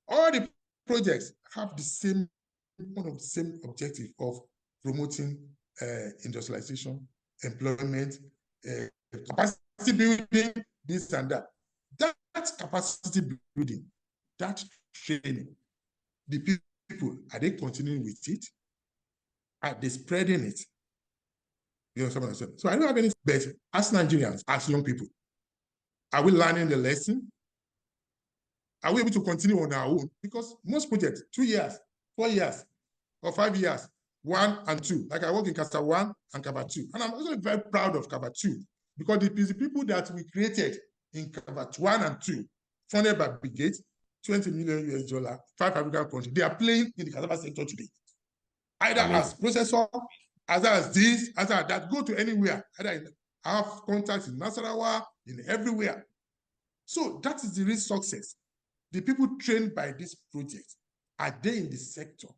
Speaker 2: all the projects have the same, one of the same objective of promoting industrialization, employment, capacity building, this and that. That capacity building, that training, the people, are they continuing with it? Are they spreading it? You know, so I don't have any, but as Nigerians, as young people, are we learning the lesson? Are we able to continue on our own? Because most projects, 2 years, 4 years, or 5 years, 1 and 2. Like I work in Castor 1 and Kaba 2. And I'm also very proud of Kaba 2 because it is the people that we created in Kaba 1 and 2, funded by Bill Gates, $20 million US, 5 African countries. They are playing in the cassava sector today. Either as processor, either as this, either as that. Go to anywhere. Either I have contacts in Nasarawa, in everywhere. So that is the real success. The people trained by this project, are they in the sector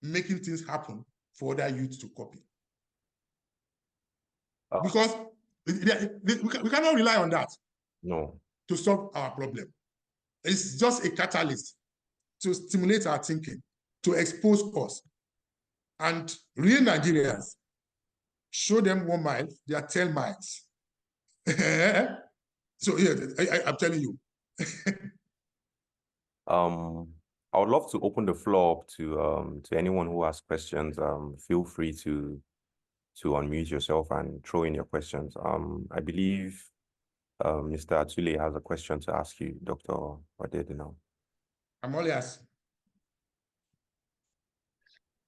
Speaker 2: making things happen for other youth to copy? Because we cannot rely on that to solve our problem. It's just a catalyst to stimulate our thinking, to expose us. And real Nigerians, show them 1 mile, they are 10 miles. So yeah, I'm telling you.
Speaker 1: I would love to open the floor up to anyone who has questions. Feel free to unmute yourself and throw in your questions. I believe Mr. Atule has a question to ask you, Dr. Odedina.
Speaker 2: I'm all ears.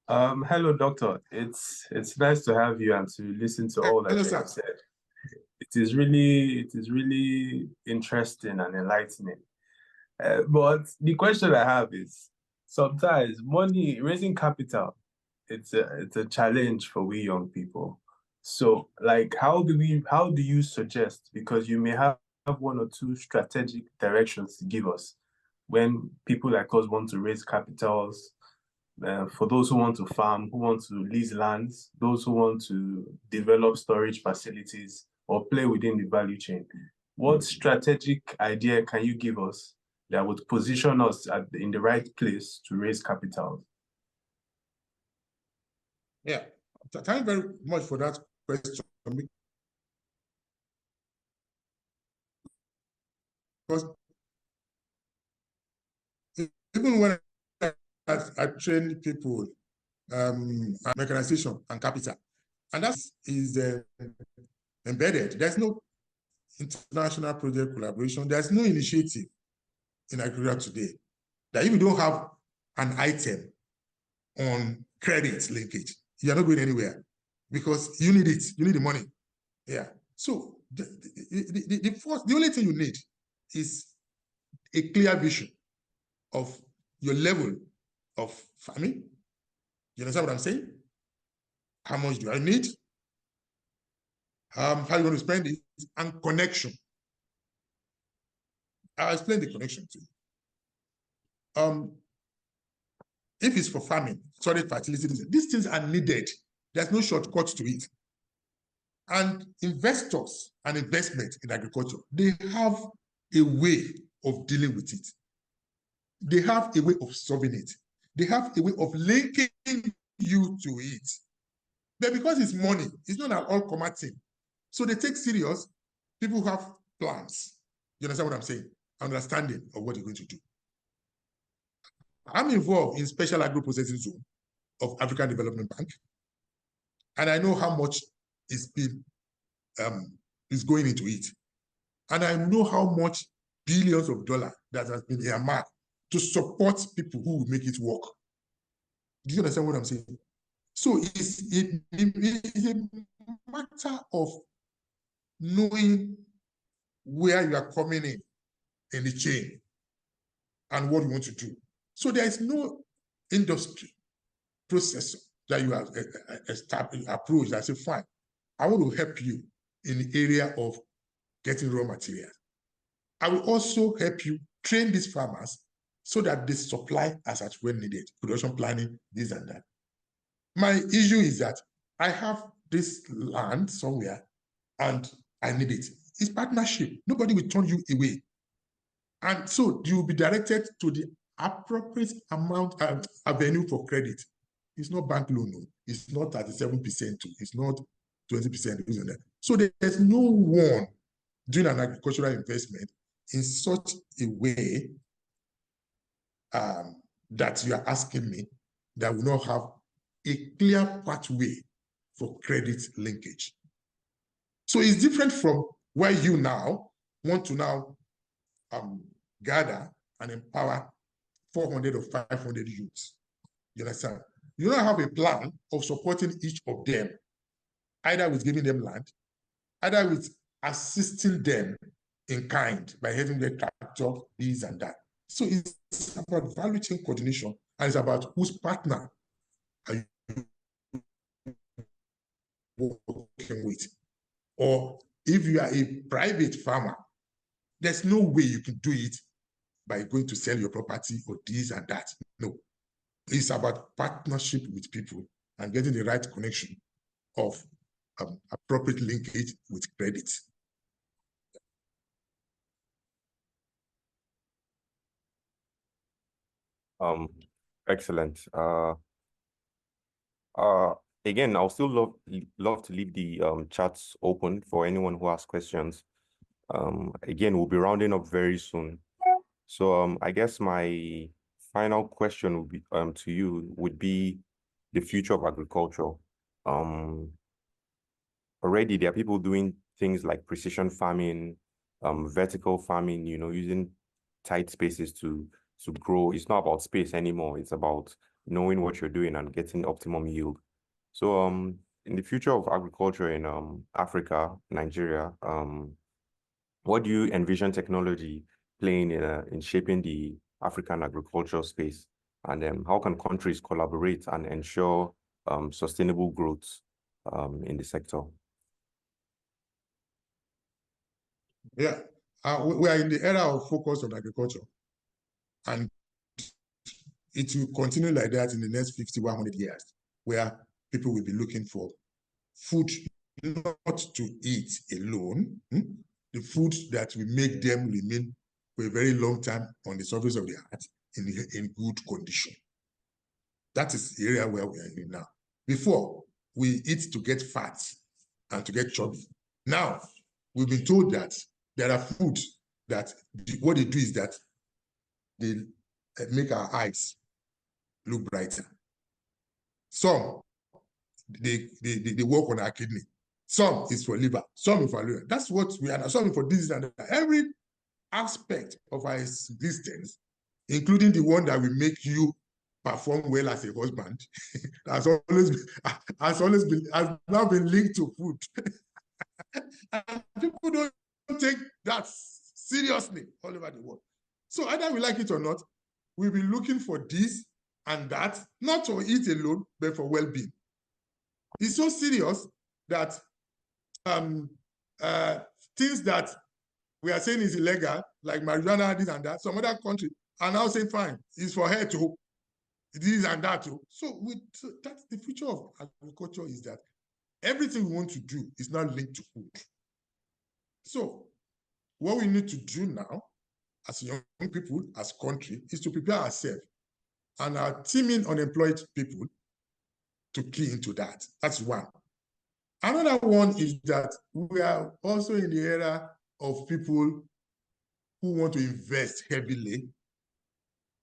Speaker 3: Hello, doctor. It's nice to have you and to listen to all that
Speaker 2: Hello,
Speaker 3: you
Speaker 2: sir.
Speaker 3: have said. It is really interesting and enlightening. But the question I have is sometimes money raising capital, it's a challenge for we young people. So like how do you suggest, because you may have one or two strategic directions to give us when people like us want to raise capitals, for those who want to farm, who want to lease lands, those who want to develop storage facilities or play within the value chain. What strategic idea can you give us that would position us in the right place to raise capital?
Speaker 2: Yeah, thank you very much for that question. Because even when I train people, mechanization and capital, and that is embedded. There's no international project collaboration. There's no initiative in agriculture today that if you don't have an item on credit linkage, you're not going anywhere because you need it. You need the money. Yeah. So the only thing you need is a clear vision of your level of farming. You understand what I'm saying? How much do I need? How you want to spend it, and connection. I'll explain the connection to you. If it's for farming, storage fertility, these things are needed. There's no shortcut to it. And investors and investment in agriculture, they have a way of dealing with it. They have a way of solving it. They have a way of linking you to it. But because it's money, it's not an all-comer thing. So they take serious. People have plans. You understand what I'm saying? Understanding of what they're going to do. I'm involved in special agro-processing zone of African Development Bank. And I know how much is going into it. And I know how much billions of dollars that has been earmarked to support people who will make it work. Do you understand what I'm saying? So it's a matter of knowing where you are coming in the chain and what you want to do. So there is no industry processor that you have established, approached. I say, fine, I want to help you in the area of getting raw materials. I will also help you train these farmers so that they supply as at when needed, production planning, this and that. My issue is that I have this land somewhere and I need it. It's partnership. Nobody will turn you away. And so you will be directed to the appropriate amount avenue for credit. It's not bank loan, no. It's not 37%, it's not 20%. So there's no one doing an agricultural investment in such a way that you are asking me that will not have a clear pathway for credit linkage. So it's different from where you now want to now gather and empower 400 or 500 youths. You understand? You don't have a plan of supporting each of them, either with giving them land, either with assisting them in kind by having their tractor, this and that. So it's about value chain coordination, and it's about whose partner are you working with. Or if you are a private farmer, there's no way you can do it by going to sell your property or this and that. No. It's about partnership with people and getting the right connection of appropriate linkage with credit.
Speaker 1: Excellent. Again, I'll still love to leave the chats open for anyone who has questions. Again, we'll be rounding up very soon. So I guess my final question would be to you would be the future of agriculture. Already there are people doing things like precision farming, vertical farming, using tight spaces to to grow. It's not about space anymore. It's about knowing what you're doing and getting optimum yield. So in the future of agriculture in Africa, Nigeria, what do you envision technology playing in shaping the African agricultural space? And how can countries collaborate and ensure sustainable growth in the sector?
Speaker 2: Yeah, we are in the era of focus on agriculture, and it will continue like that in the next 50, 100 years, where people will be looking for food not to eat alone, the food that will make them remain for a very long time on the surface of the earth in good condition. That is the area where we are in now. Before, we eat to get fat and to get chubby. Now, we've been told that there are foods that what they do is that they make our eyes look brighter. Some, they work on our kidney. Some is for liver. Some is for liver. That's what we are. Some is for disease and every aspect of our existence, including the one that will make you perform well as a husband, has now been linked to food. And people don't take that seriously all over the world. So either we like it or not, we'll be looking for this and that, not to eat alone, but for well-being. It's so serious that things that we are saying is illegal, like marijuana, this and that, some other country are now saying, fine, it's for her too, this and that too. So that's the future of agriculture, is that everything we want to do is now linked to food. So what we need to do now, as young people, as country, is to prepare ourselves and our teaming unemployed people to key into that. That's one. Another one is that we are also in the era of people who want to invest heavily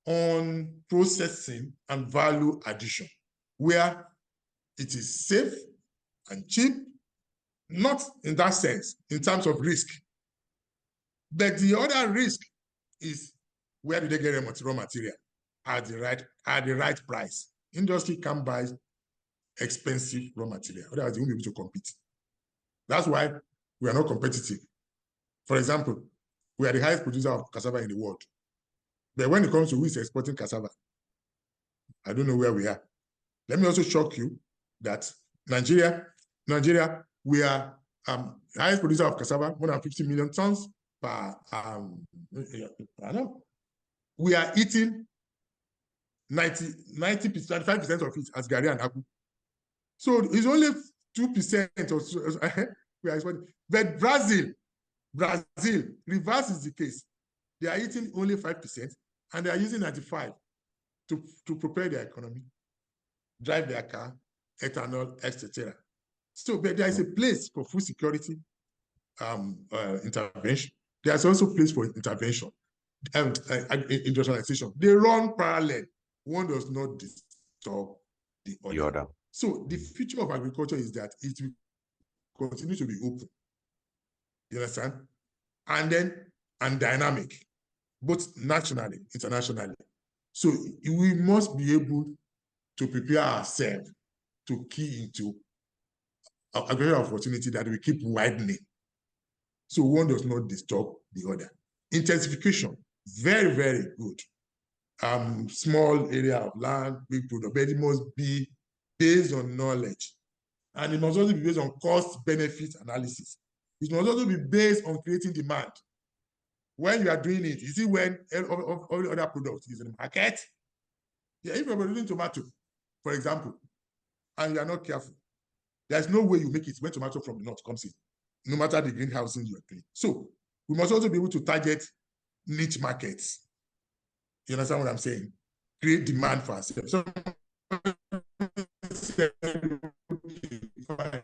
Speaker 2: on processing and value addition, where it is safe and cheap, not in that sense, in terms of risk. But the other risk is, where do they get raw material at the right price? Industry can buy expensive raw material, otherwise they won't be able to compete. That's why we are not competitive. For example, we are the highest producer of cassava in the world. But when it comes to who is exporting cassava, I don't know where we are. Let me also shock you that Nigeria, we are highest producer of cassava, more than 50 million tons per annum. We are eating 95% of it as Gari and Agu. So it's only 2% or so we are exporting. But Brazil, reverse is the case. They are eating only 5%, and they are using 95% to prepare their economy, drive their car, ethanol, etc. So, but there is a place for food security intervention. There's also a place for intervention, industrialization. They run parallel. One does not disturb the other. So the future of agriculture is that it will continue to be open. You understand? And dynamic, both nationally, internationally. So we must be able to prepare ourselves to key into a greater opportunity that we keep widening. So one does not disturb the other. Intensification, very, very good. Small area of land, big product, but it must be based on knowledge. And it must also be based on cost-benefit analysis. It must also be based on creating demand. When you are doing it, you see when all the other products is in the market. Yeah, if you're producing tomato, for example, and you are not careful, there's no way you make it when tomato from the north comes in, no matter the greenhousing you are doing. So we must also be able to target niche markets. You understand what I'm saying? Create demand for ourselves. So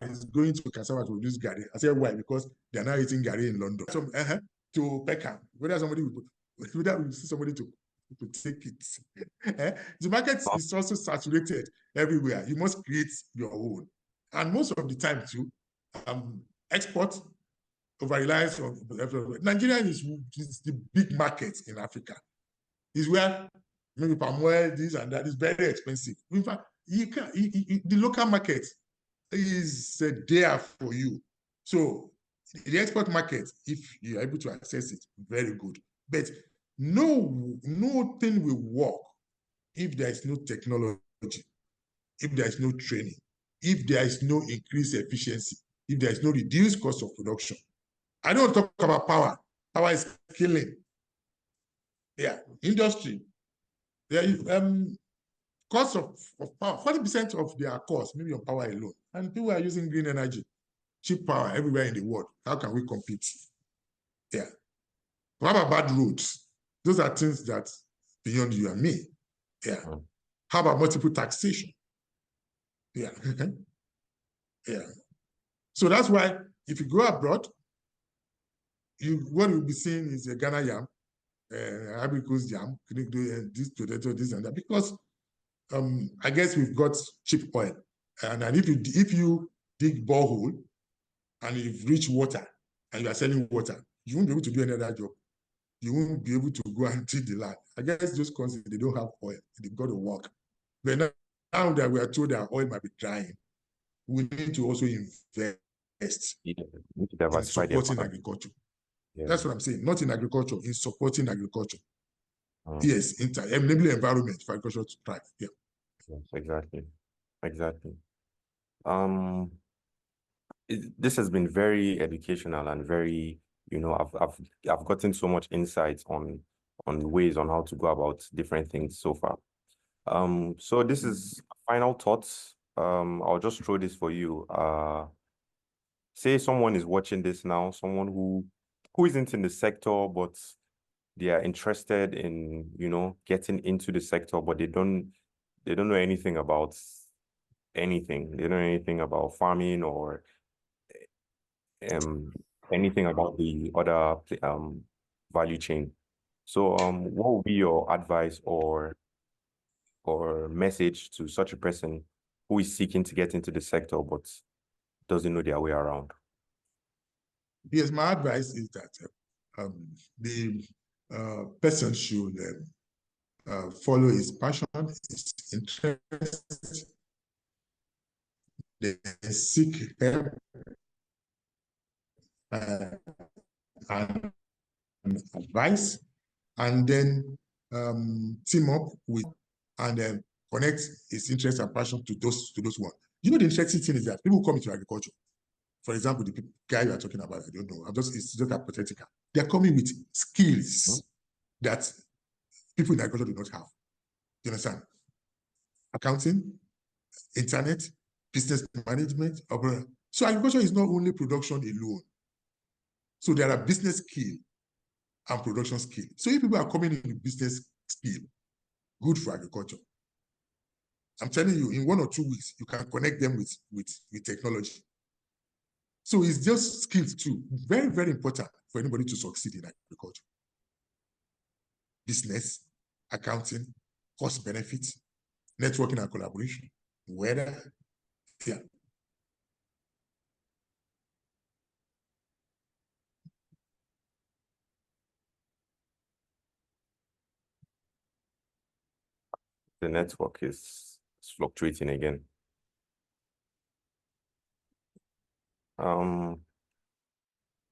Speaker 2: is going to cassava to produce Gary. I said, why? Because they're now eating Gary in London. So to Peckham, whether we see somebody to take it. The market is also saturated everywhere. You must create your own. And most of the time too, export over reliance on Nigeria is the big market in Africa. is where maybe palm oil, this and that is very expensive. In fact, you can the local market is there for you. So the export market, if you're able to access it, very good. But nothing will work if there is no technology, if there is no training, if there is no increased efficiency, if there is no reduced cost of production. I don't talk about power. Power is killing. Yeah, industry. There is cost of power, 40% of their cost, maybe on power alone. And people are using green energy, cheap power everywhere in the world. How can we compete? Yeah. What about bad roads? Those are things that beyond you and me. Yeah. How about multiple taxation? Yeah. Yeah. So that's why if you go abroad, what you'll be seeing is a Ghana yam, Ivory Coast yam, this potato, this and that, because I guess we've got cheap oil. And if you dig borehole and you've reached water and you are selling water, you won't be able to do any other job. You won't be able to go and till the land. I guess those countries, they don't have oil. They've got to work. But now that we are told that oil might be drying, we need to also invest in supporting agriculture. Yeah. That's what I'm saying. Not in agriculture, in supporting agriculture. Yes, enabling environment for agriculture to thrive. Yeah.
Speaker 1: Yes, exactly. Exactly. This has been very educational and very, I've gotten so much insights on ways on how to go about different things so far. So this is final thoughts. I'll just throw this for you. Say someone is watching this now, someone who isn't in the sector, but they are interested in, getting into the sector, but they don't know anything about anything. They don't know anything about farming or anything about the other value chain. So what would be your advice or message to such a person who is seeking to get into the sector but doesn't know their way around?
Speaker 2: Yes, my advice is that the person should follow his passion, his interest, then seek help and advice, and then team up with and connect his interest and passion to those ones. The interesting thing is that people come into agriculture. For example, the guy you are talking about, I don't know. It's just hypothetical. They're coming with skills that people in agriculture do not have. You understand? Accounting, internet, business management. So agriculture is not only production alone. So there are business skill and production skill. So if people are coming in with business skill, good for agriculture. I'm telling you, in 1 or 2 weeks, you can connect them with technology. So it's just skills too. Very, very important for anybody to succeed in agriculture. Business, accounting, cost benefits, networking and collaboration, weather, yeah.
Speaker 1: The network is fluctuating again.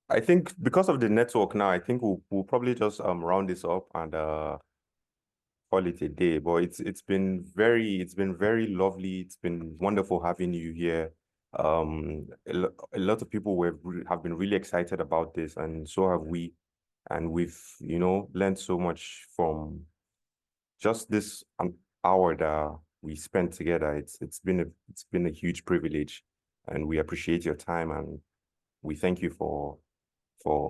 Speaker 1: I think because of the network now, I think we'll probably just round this up and call it a day. But it's been very lovely. It's been wonderful having you here. A lot of people have been really excited about this, and so have we. And we've learned so much from just this hour that we spent together. It's been a huge privilege, and we appreciate your time, and we thank you for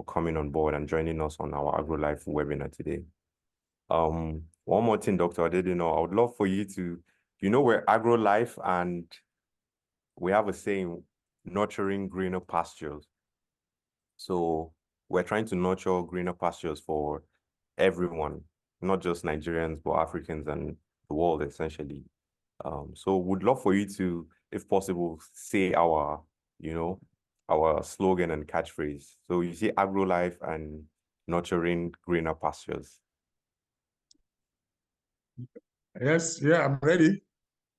Speaker 1: coming on board and joining us on our Agrolife webinar today. One more thing, Dr. Odedina, I would love for you to, we're Agrolife, and we have a saying, nurturing greener pastures. So we're trying to nurture greener pastures for everyone, not just Nigerians, but Africans and the world, essentially. So would love for you to, if possible, say our slogan and catchphrase. So you see Agrolife and nurturing greener pastures.
Speaker 2: Okay.
Speaker 1: So, you see, Agrolife and nurturing greener pastures. So, you see, Agrolife and nurturing greener pastures. So, you see, Agrolife and nurturing greener pastures. So, you see, Agrolife and nurturing greener pastures. So, you see, Agrolife and nurturing greener pastures.
Speaker 2: Yes, yeah, I'm ready.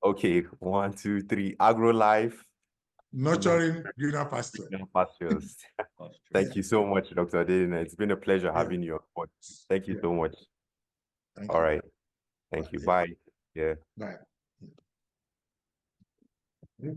Speaker 1: Okay, 1, 2, 3. Agrolife,
Speaker 2: Nurturing greener pasture.
Speaker 1: greener pastures. Thank you so much, Dr. Odedina. It's been a pleasure having you on board. Thank you so much.
Speaker 2: Thank
Speaker 1: All
Speaker 2: you.
Speaker 1: right. Thank you.
Speaker 2: Yeah.
Speaker 1: Bye. Yeah.
Speaker 2: Bye.